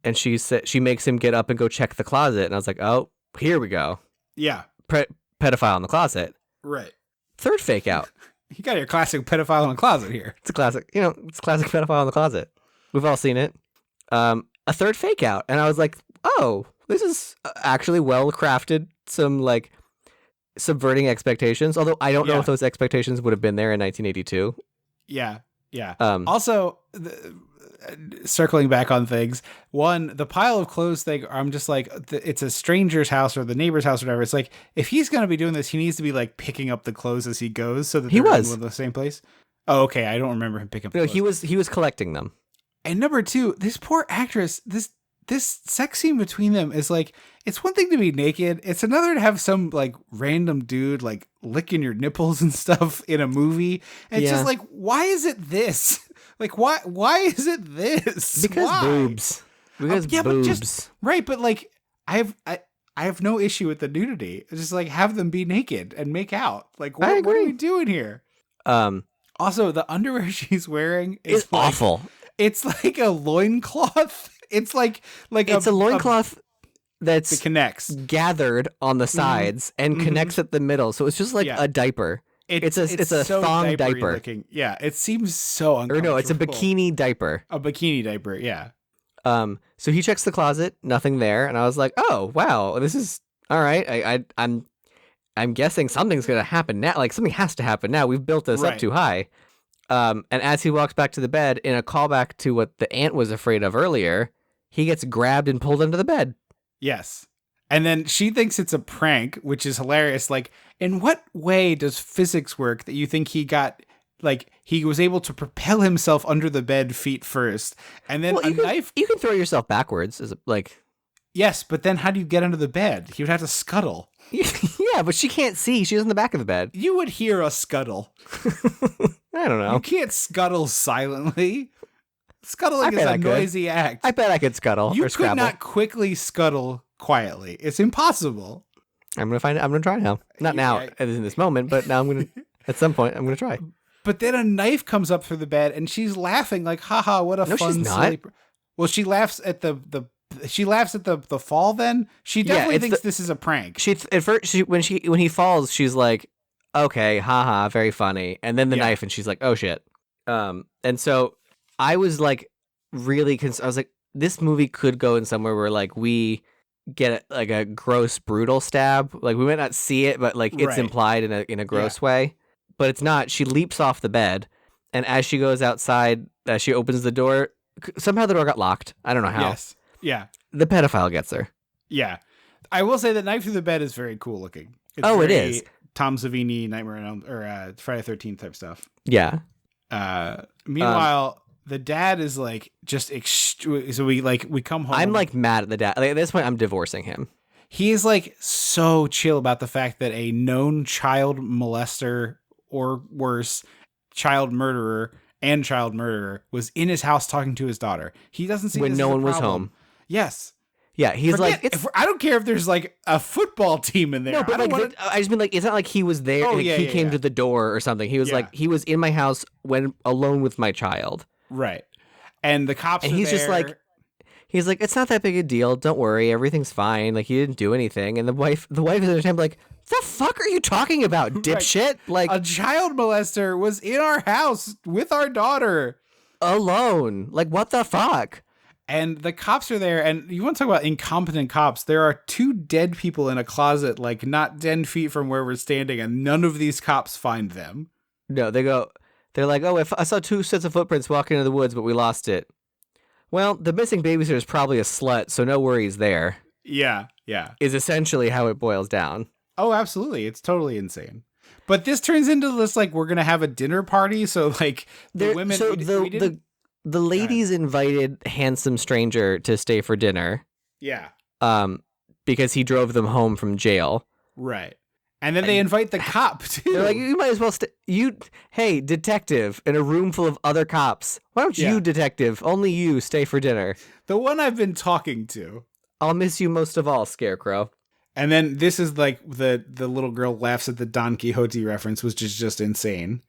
and she makes him get up and go check the closet, and I was like, oh, here we go. Yeah. Pedophile in the closet. Right. Third fake out. You got your classic pedophile in the closet here. It's a classic, it's classic pedophile in the closet. We've all seen it. A third fake out, and I was like, oh, this is actually well crafted. Some like subverting expectations, although I don't know if those expectations would have been there in 1982. Yeah. Also, circling back on things, one, the pile of clothes thing, I'm just like, it's a stranger's house or the neighbor's house or whatever. It's like, if he's going to be doing this, he needs to be like picking up the clothes as he goes so that they're in the same place. Oh, okay. I don't remember him picking up the clothes. He was collecting them. And number two, this poor actress, this sex scene between them is like, it's one thing to be naked. It's another to have some like random dude like licking your nipples and stuff in a movie. And it's just like, why is it this? Like, why is it this? Because boobs. Because boobs. But like, I have no issue with the nudity. It's just like, have them be naked and make out. Like, what are we doing here? Also, the underwear she's wearing is awful. It's like a loincloth. It's like it's a loincloth that connects, gathered on the sides and connects at the middle. So it's just like a diaper. It's a so thong diaper. Looking. Yeah, it seems so uncomfortable. Or no, it's a bikini diaper. A bikini diaper, yeah. So he checks the closet, nothing there, and I was like, oh wow, this is all right. I'm guessing something's gonna happen now. Like something has to happen now. We've built this up too high. And as he walks back to the bed, in a callback to what the aunt was afraid of earlier, he gets grabbed and pulled under the bed. Yes. And then she thinks it's a prank, which is hilarious. Like, in what way does physics work that you think he got, like, he was able to propel himself under the bed feet first, and then knife? You can throw yourself backwards, like... Yes, but then how do you get under the bed? He would have to scuttle. Yeah, but she can't see. She's in the back of the bed. You would hear a scuttle. I don't know. You can't scuttle silently. Scuttling is a noisy act. I bet I could scuttle. You or could Scrabble. not quickly scuttle quietly. It's impossible. I'm gonna try now. Not now, in this moment, but now I'm gonna. At some point, I'm gonna try. But then a knife comes up through the bed, and she's laughing like, "Haha, what a fun!" She's not. Silly well, she laughs at the fall. Then she definitely thinks this is a prank. At first, when he falls, she's like, "Okay, haha, very funny," and then the knife, and she's like, "Oh shit." And so I was like, really I was like, this movie could go in somewhere where like we get like a gross, brutal stab. Like we might not see it, but like it's implied in a gross way. But it's not. She leaps off the bed, and as she goes outside, she opens the door. Somehow the door got locked. I don't know how. Yes. Yeah. The pedophile gets her. Yeah. I will say that knife through the bed is very cool looking. It's it is. Tom Savini, Nightmare on Elm, or Friday the 13th type stuff. Yeah. Meanwhile, the dad is like just so we come home. I'm like mad at the dad. Like, at this point, I'm divorcing him. He is like so chill about the fact that a known child molester or worse, child murderer was in his house talking to his daughter. He doesn't see when this no as a one was problem. home. Yes. Yeah, he's like, I don't care if there's like a football team in there. No, but I just mean like, it's not like he was there. He came to the door or something. He was like, he was in my house when alone with my child. Right. And the cops are he's there. just like, he's like, it's not that big a deal. Don't worry, everything's fine. Like he didn't do anything. And the wife is at the time like, the fuck are you talking about, dipshit? Like a child molester was in our house with our daughter alone. Like what the fuck? And the cops are there, and you want to talk about incompetent cops. There are 2 dead people in a closet, like not 10 feet from where we're standing, and none of these cops find them. No, they're like, oh, I saw 2 sets of footprints walking into the woods, but we lost it. Well, the missing babysitter is probably a slut, so no worries there. Yeah. Is essentially how it boils down. Oh, absolutely. It's totally insane. But this turns into this, like, we're going to have a dinner party, so, like, the women... So the ladies invited handsome stranger to stay for dinner. Yeah. Because he drove them home from jail. Right. And then they invite the cop too. They're like, you might as well hey, detective, in a room full of other cops. Why don't you, detective, only you, stay for dinner? The one I've been talking to. I'll miss you most of all, Scarecrow. And then this is like the little girl laughs at the Don Quixote reference, which is just insane.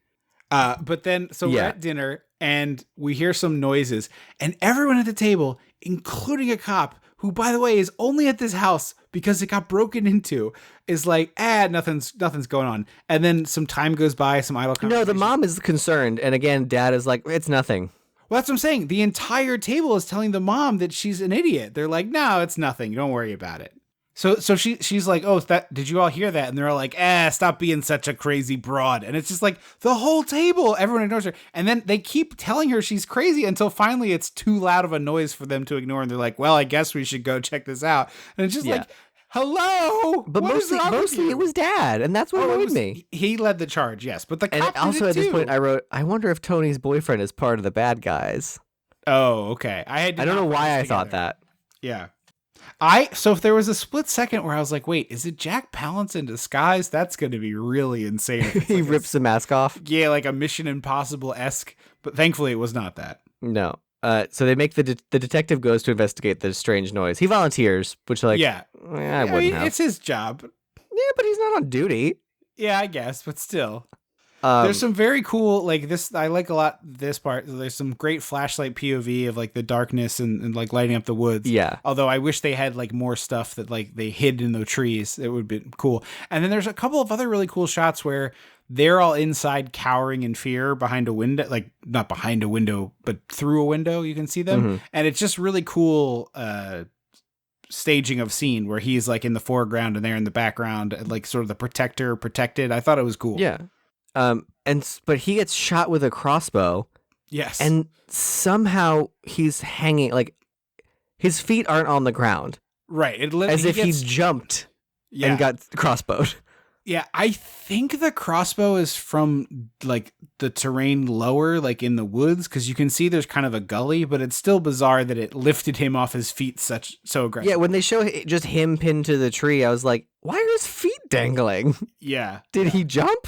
But then, we're at dinner and we hear some noises, and everyone at the table, including a cop, who, by the way, is only at this house because it got broken into, is like, nothing's going on. And then some time goes by, some idle conversation. No, the mom is concerned, and again, dad is like, it's nothing. Well, that's what I'm saying. The entire table is telling the mom that she's an idiot. They're like, no, it's nothing. Don't worry about it. So she's like, oh, did you all hear that? And they're all like, stop being such a crazy broad. And it's just like the whole table, everyone ignores her. And then they keep telling her she's crazy until finally it's too loud of a noise for them to ignore. And they're like, well, I guess we should go check this out. And it's just like, hello. But mostly it was dad. And that's what annoyed me. He led the charge, yes. But the cop and also did at this too. point, I wrote, I wonder if Tony's boyfriend is part of the bad guys. Oh, okay. I don't know why I thought that. Yeah. So if there was a split second where I was like, wait, is it Jack Palance in disguise? That's going to be really insane. He rips the mask off. Yeah, like a Mission Impossible-esque. But thankfully it was not that. No. So they make the detective goes to investigate the strange noise. He volunteers, which I wouldn't have. It's his job. Yeah, but he's not on duty. Yeah, I guess, but still. There's some very cool, like this, I like a lot this part. There's some great flashlight POV of like the darkness and like lighting up the woods. Yeah. Although I wish they had like more stuff that like they hid in the trees. It would be cool. And then there's a couple of other really cool shots where they're all inside cowering in fear behind a window, like not behind a window, but through a window, you can see them. Mm-hmm. And it's just really cool, staging of scene where he's like in the foreground and they're in the background, like sort of the protected. I thought it was cool. Yeah. But he gets shot with a crossbow. Yes. And somehow he's hanging, like his feet aren't on the ground. Right. As if he jumped and got crossbowed. Yeah, I think the crossbow is from like the terrain lower, like in the woods, because you can see there's kind of a gully, but it's still bizarre that it lifted him off his feet so aggressively. Yeah, when they show just him pinned to the tree, I was like, why are his feet dangling? Yeah. Did he jump?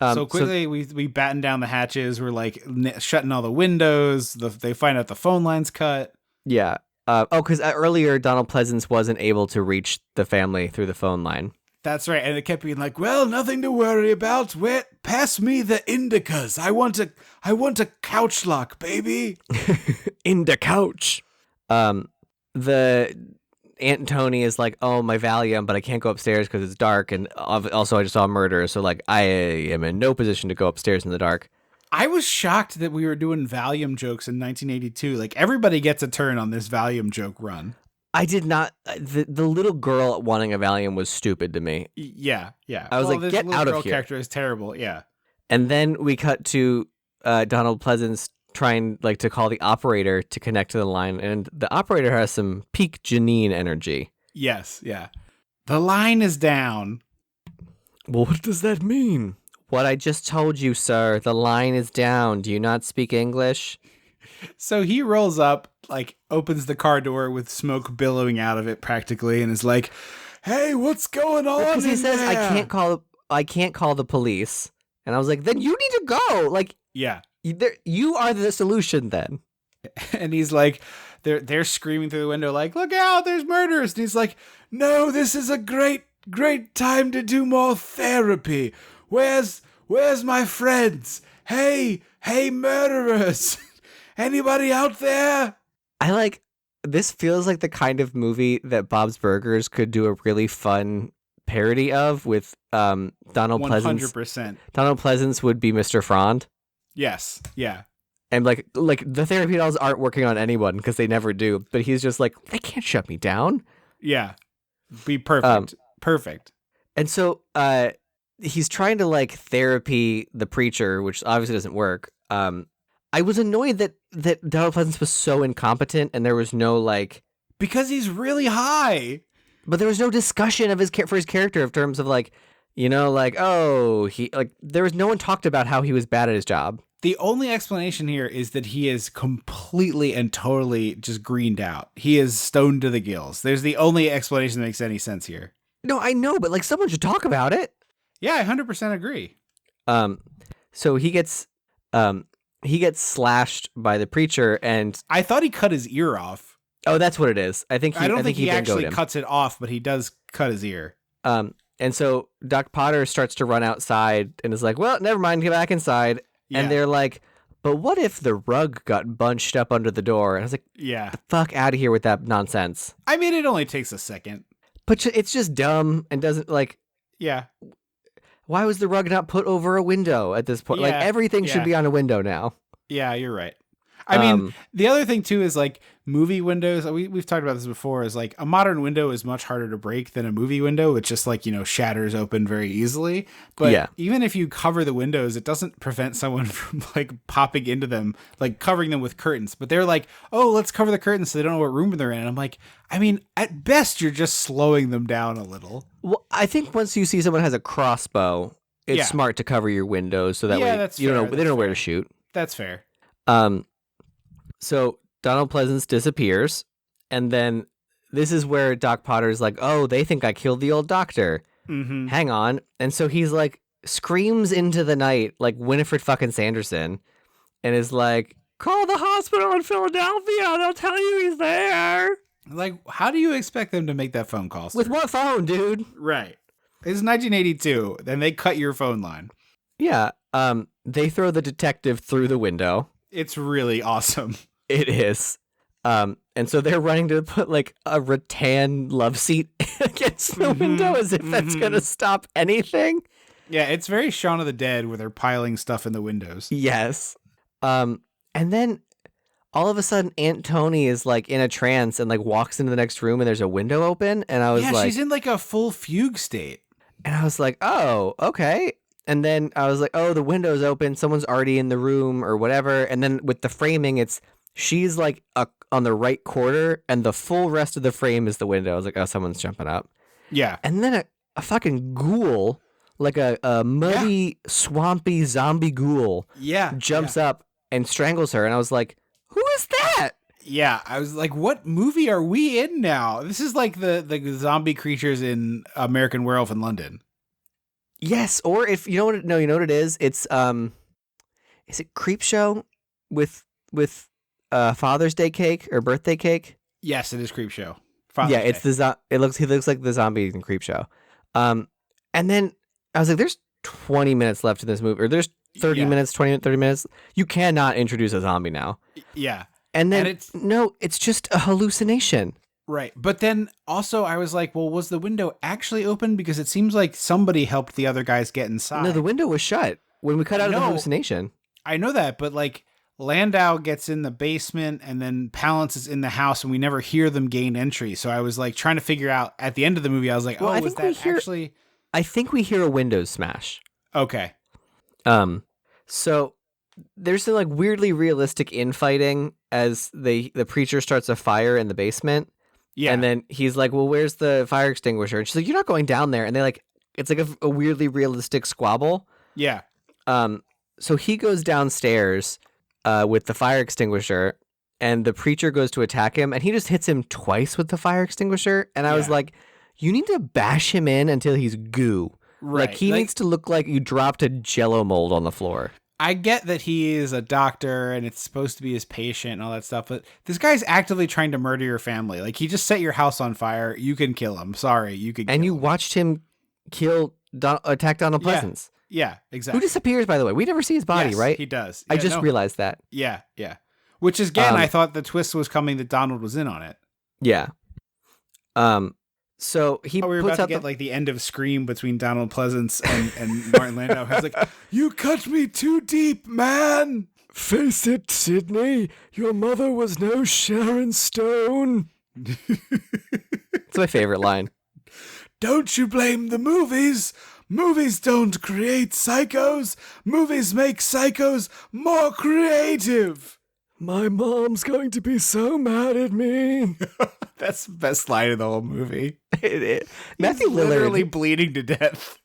So quickly, we batten down the hatches. We're like shutting all the windows. They find out the phone line's cut. Yeah. Because earlier Donald Pleasance wasn't able to reach the family through the phone line. That's right. And it kept being like, well, nothing to worry about. Pass me the indicas. I want a couch lock, baby. In the couch. The Aunt Tony is like, oh, my Valium, but I can't go upstairs because it's dark. And also I just saw a murder. So like I am in no position to go upstairs in the dark. I was shocked that we were doing Valium jokes in 1982. Like everybody gets a turn on this Valium joke run. I did not. The little girl wanting a Valium was stupid to me. Yeah. I was like, get out of here. Character is terrible. Yeah. And then we cut to Donald Pleasance trying like to call the operator to connect to the line, and the operator has some peak Janine energy. Yes. Yeah. The line is down. Well, what does that mean? What I just told you, sir. The line is down. Do you not speak English? So he rolls up, like opens the car door with smoke billowing out of it practically, and is like, "Hey, what's going on?" Because he says, "I can't call the police," and I was like, "Then you need to go." Like, yeah, you are the solution then. And he's like, they're screaming through the window, like, "Look out! There's murderers!" And he's like, "No, this is a great time to do more therapy. Where's my friends? Hey, murderers!" Anybody out there? This feels like the kind of movie that Bob's Burgers could do a really fun parody of with Donald 100%. Pleasance. Donald Pleasance would be Mr. Frond. Yes. Yeah. And like the therapy dolls aren't working on anyone because they never do. But he's just like, they can't shut me down. Yeah. Be perfect. Perfect. And so he's trying to like therapy the preacher, which obviously doesn't work. I was annoyed that Donald Pleasance was so incompetent and there was no like... Because he's really high. But there was no discussion of his character in terms of like, you know, like, oh, there was no one talked about how he was bad at his job. The only explanation here is that he is completely and totally just greened out. He is stoned to the gills. There's the only explanation that makes any sense here. No, I know, but like someone should talk about it. Yeah, I 100% agree. So he gets slashed by the preacher, and I thought he cut his ear off. oh, that's what it is. I think I don't think he Van Gogh'd actually him. cuts it off, but he does cut his ear. And so Doc Potter starts to run outside and is like, well, never mind, get back inside. Yeah. And they're like, but what if the rug got bunched up under the door? And I was like, Yeah. the fuck out of here with that nonsense. I mean, it only takes a second. But it's just dumb and doesn't like, Yeah. why was the rug not put over a window at this point? Like Yeah, everything should yeah. be on a window now. Yeah, you're right. I mean, the other thing too is like movie windows. We've talked about this before. Is like a modern window is much harder to break than a movie window. It just like shatters open very easily. But Yeah. even if you cover the windows, it doesn't prevent someone from like popping into them, like covering them with curtains. But they're like, oh, let's cover the curtains so they don't know what room they're in. And I'm like, I mean, at best, you're just slowing them down a little. Well, I think once you see someone has a crossbow, it's Yeah. smart to cover your windows so that Yeah, way that's you don't fair, know they that's don't know where fair. to shoot. That's fair. So Donald Pleasance disappears, and then this is where Doc Potter's like, "Oh, they think I killed the old doctor. Mm-hmm. Hang on!" And so he's like, screams into the night like Winifred fucking Sanderson, and is like, "Call the hospital in Philadelphia. They'll tell you he's there." Like, how do you expect them to make that phone call? With what phone, dude? Right. It's 1982, and they cut your phone line. Yeah. They throw the detective through the window. It's really awesome. It is. And so they're running to put like a rattan love seat against the window as if that's going to stop anything. Yeah, it's very Shaun of the Dead where they're piling stuff in the windows. Yes. And then all of a sudden Aunt Tony is like in a trance and like walks into the next room and there's a window open. And I was like, she's in like a full fugue state. and I was like, oh, okay. And then I was like, oh, the window's open. Someone's already in the room or whatever. And then with the framing, she's like on the right quarter and the full rest of the frame is the window. I was like, oh, someone's jumping up. Yeah. And then a fucking ghoul, like a muddy, swampy zombie ghoul, jumps up and strangles her. And I was like, who is that? Yeah, I was like, what movie are we in now? This is like the zombie creatures in American Werewolf in London. Yes, or if you know what it is? It's is it Creepshow with Father's Day cake or birthday cake? Yes, it is Creepshow. It's he looks like the zombie in Creepshow. And then I was like, there's 20 minutes left in this movie, or there's 30 minutes, 30 minutes. You cannot introduce a zombie now. Yeah. And then And it's just a hallucination. Right. But then also I was like, well, was the window actually open? Because it seems like somebody helped the other guys get inside. No, the window was shut when we cut out of the hallucination. I know that, but like Landau gets in the basement and then Palance is in the house and we never hear them gain entry. So I was like trying to figure out at the end of the movie, I was like, Well, I was think that actually... I think we hear a window smash. Okay. So there's some like weirdly realistic infighting as the preacher starts a fire in the basement. Yeah. And then he's like, well, where's the fire extinguisher? And she's like, you're not going down there. And it's like a weirdly realistic squabble. Yeah. So he goes downstairs with the fire extinguisher and the preacher goes to attack him and he just hits him twice with the fire extinguisher. And I was like, you need to bash him in until he's goo. Right. Like he needs to look like you dropped a Jell-O mold on the floor. I get that he is a doctor and it's supposed to be his patient and all that stuff, but this guy's actively trying to murder your family. Like he just set your house on fire. You can kill him. Sorry, you could. And you him. watched him attack Donald Pleasance. Yeah, exactly. Who disappears, by the way. We never see his body, Yes, right? He does. I just realized that. Yeah. Which is, again, I thought the twist was coming that Donald was in on it. Yeah. So he we were puts about out to get like the end of Scream between Donald Pleasance and Martin Landau. I was like, you cut me too deep, man. Face it, Sidney. Your mother was no Sharon Stone. It's my favorite line. Don't you blame the movies. Movies don't create psychos. Movies make psychos more creative. My mom's going to be so mad at me. That's the best line of the whole movie. Matthew He's Lillard literally bleeding to death.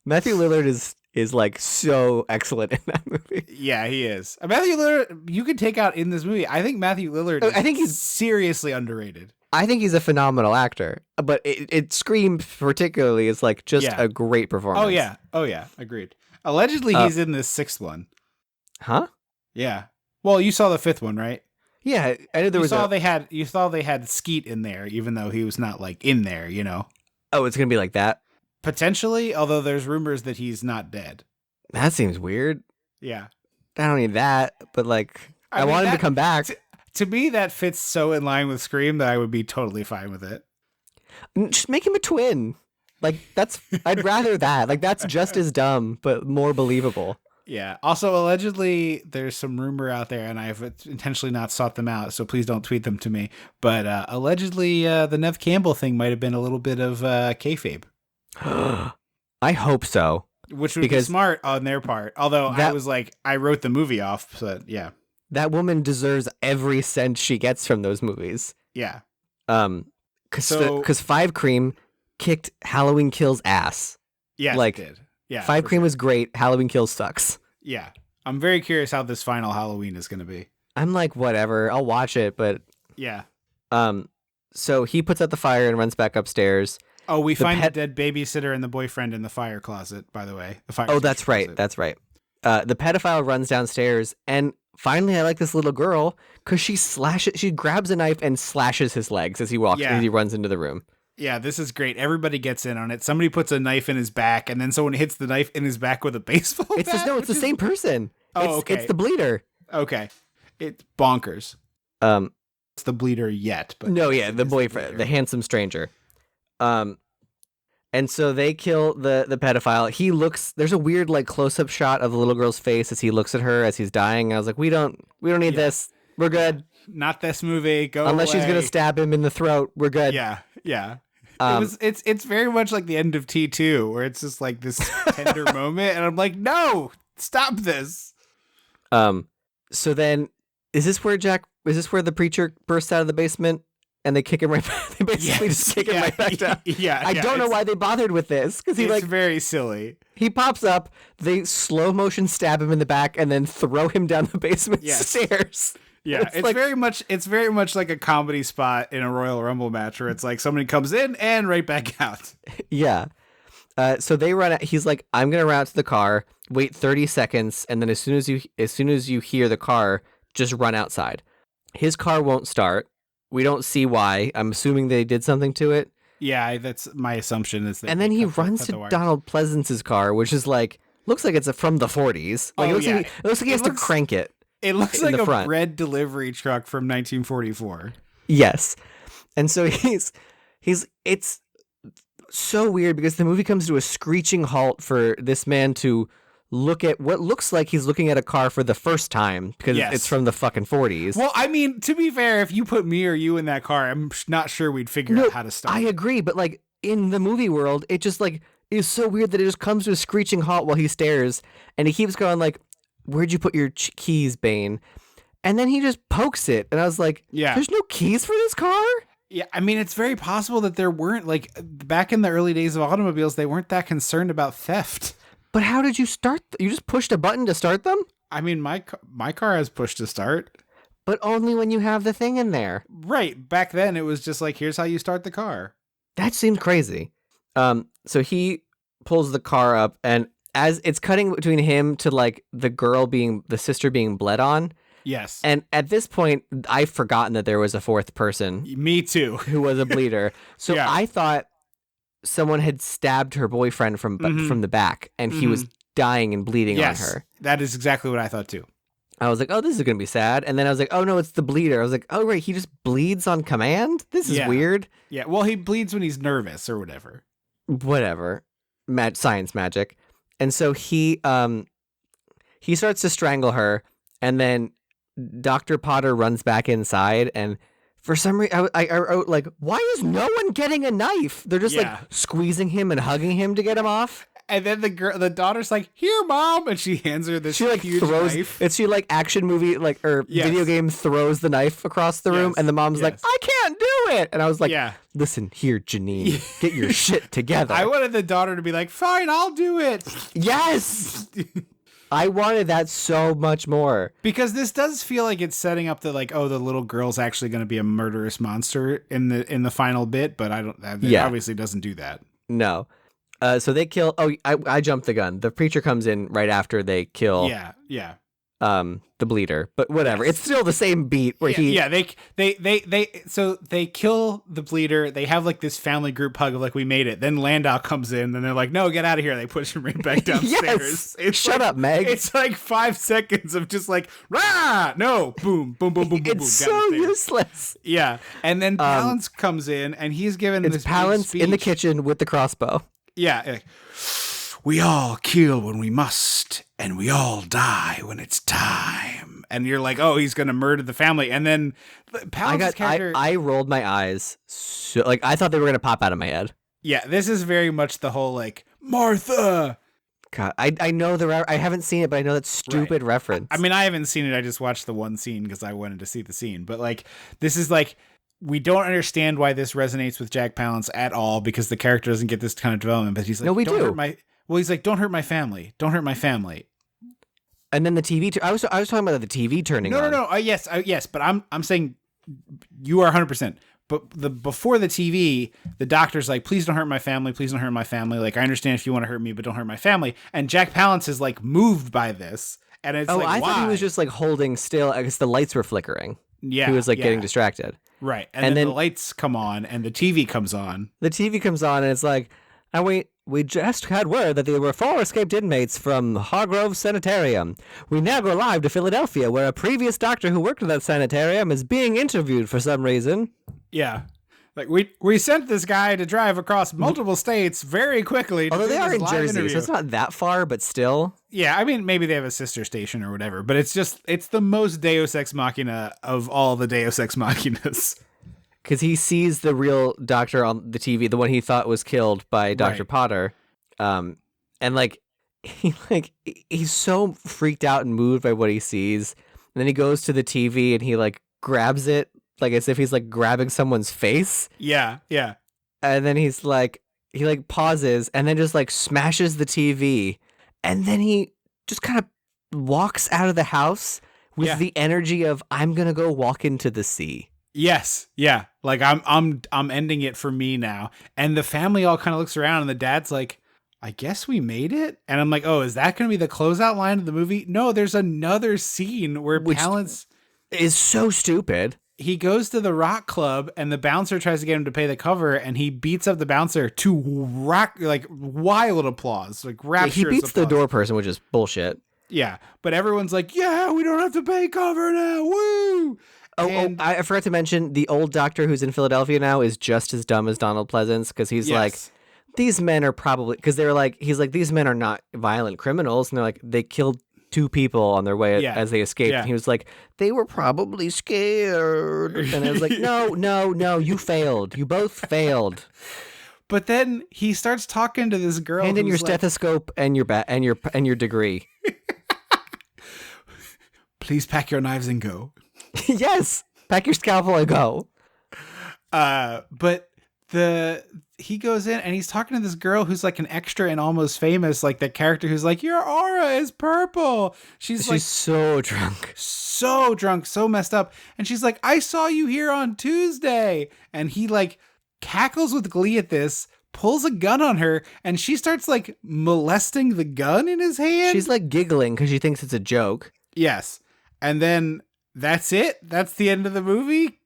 Matthew Lillard is like so excellent in that movie. Yeah, he is. Matthew Lillard, you could take out in this movie. I think Matthew Lillard I think he's seriously underrated. I think he's a phenomenal actor, but Scream particularly is like just a great performance. Oh yeah, agreed. Allegedly, he's in this 6th one. Huh? Yeah. Well, you saw the 5th one, right? Yeah, I knew there was. You saw they had Skeet in there, even though he was not like in there. You know. Oh, it's gonna be like that. Potentially, although there's rumors that he's not dead. That seems weird. Yeah. I don't need that, but like, I mean, want him to come back. To me, that fits so in line with Scream that I would be totally fine with it. Just make him a twin. Like, I'd rather that. Like, that's just as dumb, but more believable. Yeah. Also, allegedly, there's some rumor out there, and I've intentionally not sought them out, so please don't tweet them to me. But allegedly, the Nev Campbell thing might have been a little bit of kayfabe. I hope so. Which would be smart on their part. Although I was like, I wrote the movie off, but yeah. That woman deserves every cent she gets from those movies. Yeah. Because 5 Cream kicked Halloween Kills ass. Yeah, like, it did. Yeah. 5 Cream was great. Halloween Kills sucks. Yeah. I'm very curious how this final Halloween is going to be. I'm like, whatever. I'll watch it, but yeah. So he puts out the fire and runs back upstairs. Oh, we find the dead babysitter and the boyfriend in the fire closet, by the way. That's right. Closet. That's right. The pedophile runs downstairs, and finally I like this little girl because she grabs a knife and slashes his legs as he walks as he runs into the room. Yeah, this is great. Everybody gets in on it. Somebody puts a knife in his back, and then someone hits the knife in his back with a baseball bat. It's the same person. Okay. It's the bleeder. Okay. It's bonkers. It's the bleeder yet. But no, yeah, the boyfriend, the handsome stranger. And so they kill the pedophile. There's a weird like close-up shot of the little girl's face as he looks at her as he's dying. I was like, we don't need this. We're good. Not this movie. Unless she's gonna stab him in the throat. We're good. Yeah. It's very much like the end of T2, where it's just like this tender moment, and I'm like, no, stop this. So then, is this where the preacher bursts out of the basement? And they kick him right back. They basically just kick him right back down. I don't know why they bothered with this. Because it's very silly. He pops up, they slow motion stab him in the back, and then throw him down the basement stairs. Yeah, it's very much like a comedy spot in a Royal Rumble match where it's like somebody comes in and right back out. Yeah. So they run out. He's like, I'm gonna run out to the car, wait 30 seconds, and then as soon as you hear the car, just run outside. His car won't start. We don't see why. I'm assuming they did something to it. Yeah, that's my assumption. Is that and then he runs to Donald Pleasance's car, which is like looks like it's from the 40s. Like it looks like he has to crank it. It looks like a bread delivery truck from 1944. Yes, and so it's so weird because the movie comes to a screeching halt for this man to look at what looks like he's looking at a car for the first time because it's from the fucking 40s. Well, I mean, to be fair, if you put me or you in that car, I'm not sure we'd figure out how to start. I agree, but like in the movie world, it just like is so weird that it just comes to a screeching halt while he stares, and he keeps going like, "Where'd you put your keys, Bane?" And then he just pokes it, and I was like, "There's no keys for this car." Yeah, I mean, it's very possible that there weren't like back in the early days of automobiles, they weren't that concerned about theft. But how did you start? You just pushed a button to start them? I mean, my car has push to start. But only when you have the thing in there. Right. Back then, it was just like, here's how you start the car. That seems crazy. So he pulls the car up, and as it's cutting between him to like the sister being bled on. Yes. And at this point, I've forgotten that there was a fourth person. Me too. Who was a bleeder. So I thought someone had stabbed her boyfriend from the back, and he was dying and bleeding on her. That is exactly what I thought too. I was like, oh, this is going to be sad. And then I was like, oh no, it's the bleeder. I was like, oh right, he just bleeds on command? This is weird. Yeah, well, he bleeds when he's nervous or whatever. Whatever. Science magic. And so he starts to strangle her, and then Dr. Potter runs back inside, and for some reason, I wrote, like, why is no one getting a knife? They're just, like, squeezing him and hugging him to get him off. And then the daughter's like, here, Mom! And she hands her this huge knife. She, like, action movie, like, or video game throws the knife across the room, and the mom's like, I can't do it! And I was like, listen, here, Janine, get your shit together. I wanted the daughter to be like, fine, I'll do it! Yes! I wanted that so much more. Because this does feel like it's setting up that like, oh, the little girl's actually going to be a murderous monster in the final bit, but it obviously doesn't do that. No. So they kill. Oh, I jumped the gun. The preacher comes in right after they kill. Yeah. The bleeder, but whatever. It's still the same beat where they kill the bleeder. They have like this family group hug of like, we made it. Then Landau comes in and they're like, no, get out of here. They push him right back downstairs. Yes! Shut up, Meg. It's like 5 seconds of just like, rah, no, boom, boom, boom, boom, boom, boom. It's so useless. Yeah. And then Palance comes in and he's given this Palance speech. in the kitchen with the crossbow. Yeah. We all kill when we must, and we all die when it's time. And you're like, oh, he's going to murder the family. And then Palance's character... I rolled my eyes. So, like, I thought they were going to pop out of my head. Yeah, this is very much the whole, like, Martha! God, I know I haven't seen it, but I know that stupid reference. I mean, I haven't seen it. I just watched the one scene because I wanted to see the scene. But, like, this is, like... We don't understand why this resonates with Jack Palance at all because the character doesn't get this kind of development. But he's like, no, we don't do. Hurt my... Well, he's like, don't hurt my family. Don't hurt my family. And then the TV. I was talking about the TV turning on. No. Yes. But I'm saying you are 100%. But before the TV, the doctor's like, please don't hurt my family. Please don't hurt my family. Like, I understand if you want to hurt me, but don't hurt my family. And Jack Palance is like moved by this. And it's like, I why? thought he was just like holding still. I guess the lights were flickering. Yeah. He was like getting distracted. Right. And then the lights come on and the TV comes on. The TV comes on and it's like, and we just had word that there were 4 escaped inmates from Hargrove Sanitarium. We now go live to Philadelphia, where a previous doctor who worked at that sanitarium is being interviewed for some reason. Yeah. Like, we sent this guy to drive across multiple states very quickly. Although they are in Jersey, so it's not that far, but still. Yeah, I mean, maybe they have a sister station or whatever, but it's the most Deus Ex Machina of all the Deus Ex Machinas. Because he sees the real doctor on the TV, the one he thought was killed by Dr. Potter. And like he's so freaked out and moved by what he sees. And then he goes to the TV and he like grabs it, like as if he's like grabbing someone's face. Yeah. And then he pauses and then just like smashes the TV. And then he just kind of walks out of the house with the energy of, I'm going to go walk into the sea. Yes. Yeah. Like I'm ending it for me now. And the family all kind of looks around and the dad's like, I guess we made it. And I'm like, oh, is that going to be the closeout line of the movie? No, there's another scene where Palance is so stupid. He goes to the rock club and the bouncer tries to get him to pay the cover and he beats up the bouncer to wild applause, like rapturous he beats applause. The door person, which is bullshit. Yeah. But everyone's like, yeah, we don't have to pay cover now. Woo. I forgot to mention the old doctor who's in Philadelphia now is just as dumb as Donald Pleasance because he's like, these men are probably, because they're like, he's like, these men are not violent criminals. And they're like, they killed 2 people on their way as they escaped. Yeah. And he was like, they were probably scared. And I was like, no, you failed. You both failed. But then he starts talking to this girl. Hand in your stethoscope and your degree. Please pack your knives and go. Yes, pack your scalpel and go. But he goes in and he's talking to this girl who's like an extra and almost famous, like that character who's like, your aura is purple. She's like so drunk, so messed up. And she's like, I saw you here on Tuesday. And he like cackles with glee at this, pulls a gun on her, and she starts like molesting the gun in his hand. She's like giggling because she thinks it's a joke. Yes. And then that's it. That's the end of the movie.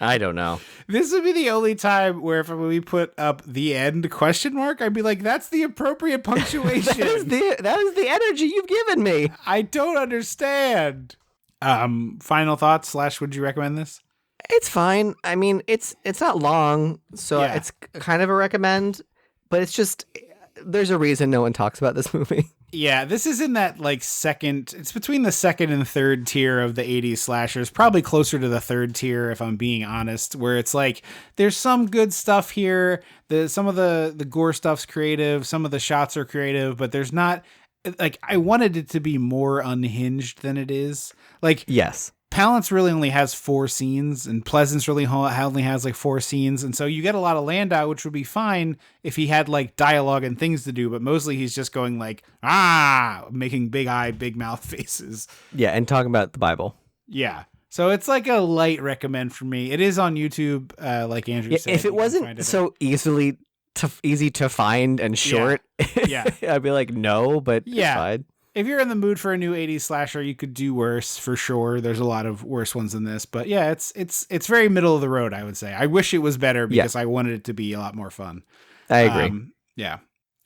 I don't know. This would be the only time where if we put up the end question mark, I'd be like, that's the appropriate punctuation. that is the energy you've given me. I don't understand. Final thoughts / would you recommend this? It's fine. I mean, it's not long, so it's kind of a recommend, but it's just, there's a reason no one talks about this movie. Yeah, this is in that like it's between the second and third tier of the 80s slashers, probably closer to the third tier if I'm being honest, where it's like there's some good stuff here, some of the gore stuff's creative, some of the shots are creative, but there's not, like, I wanted it to be more unhinged than it is. Like, yes. Palance really only has 4 scenes, and Pleasance really only has like 4 scenes, and so you get a lot of Landau, which would be fine if he had like dialogue and things to do, but mostly he's just going like, making big eye, big mouth faces. Yeah, and talking about the Bible. Yeah. So it's like a light recommend for me. It is on YouTube, like Andrew said. If it wasn't so easy to find and short, Yeah. I'd be like, no, but it's fine. If you're in the mood for a new 80s slasher, you could do worse for sure. There's a lot of worse ones than this, but yeah, it's very middle of the road, I would say. I wish it was better because I wanted it to be a lot more fun. I agree. Yeah.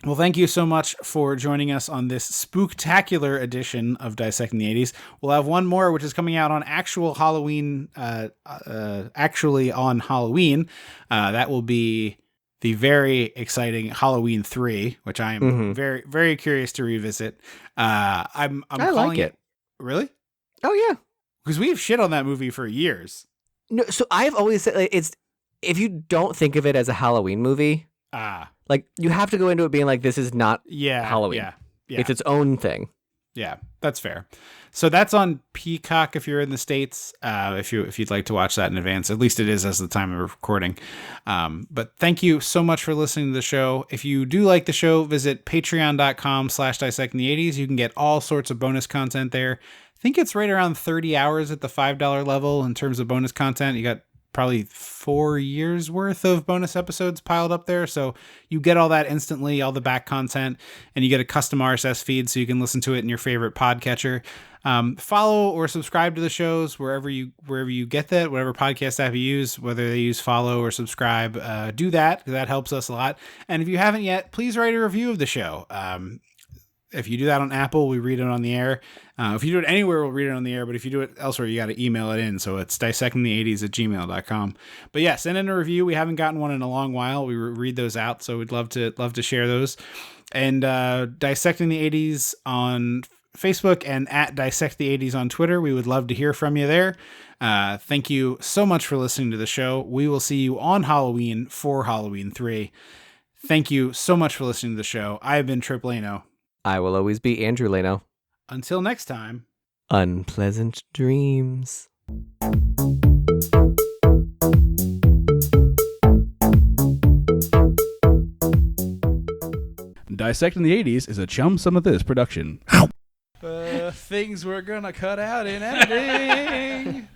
Well, thank you so much for joining us on this spooktacular edition of Dissecting the 80s. We'll have one more, which is coming out on actual Halloween, actually on Halloween. That will be the very exciting Halloween 3, which I am very, very curious to revisit. I'm calling like it. Really? Oh yeah, because we've shit on that movie for years. No, so I've always said like, it's if you don't think of it as a Halloween movie, like you have to go into it being like this is not Halloween. Yeah, it's its own thing. Yeah, that's fair. So that's on Peacock if you're in the States, if you'd like to watch that in advance. At least it is as the time of recording. But thank you so much for listening to the show. If you do like the show, visit patreon.com/dissectingthe80s. You can get all sorts of bonus content there. I think it's right around 30 hours at the $5 level in terms of bonus content. You got probably 4 years worth of bonus episodes piled up there. So you get all that instantly, all the back content, and you get a custom RSS feed so you can listen to it in your favorite podcatcher. Follow or subscribe to the shows wherever you get that, whatever podcast app you use, whether they use follow or subscribe, do that. That helps us a lot. And if you haven't yet, please write a review of the show. If you do that on Apple, we read it on the air. If you do it anywhere, we'll read it on the air. But if you do it elsewhere, you got to email it in. So it's dissectingthe80s@gmail.com. But yeah, send in a review. We haven't gotten one in a long while. We read those out. So we'd love to share those. And Dissecting the 80s on Facebook and at Dissect the 80s on Twitter. We would love to hear from you there. Thank you so much for listening to the show. We will see you on Halloween for Halloween 3. Thank you so much for listening to the show. I have been Trip Lano. I will always be Andrew Lano. Until next time. Unpleasant dreams. Dissecting the 80s is a Chum Some of This production. Things we're gonna cut out in editing.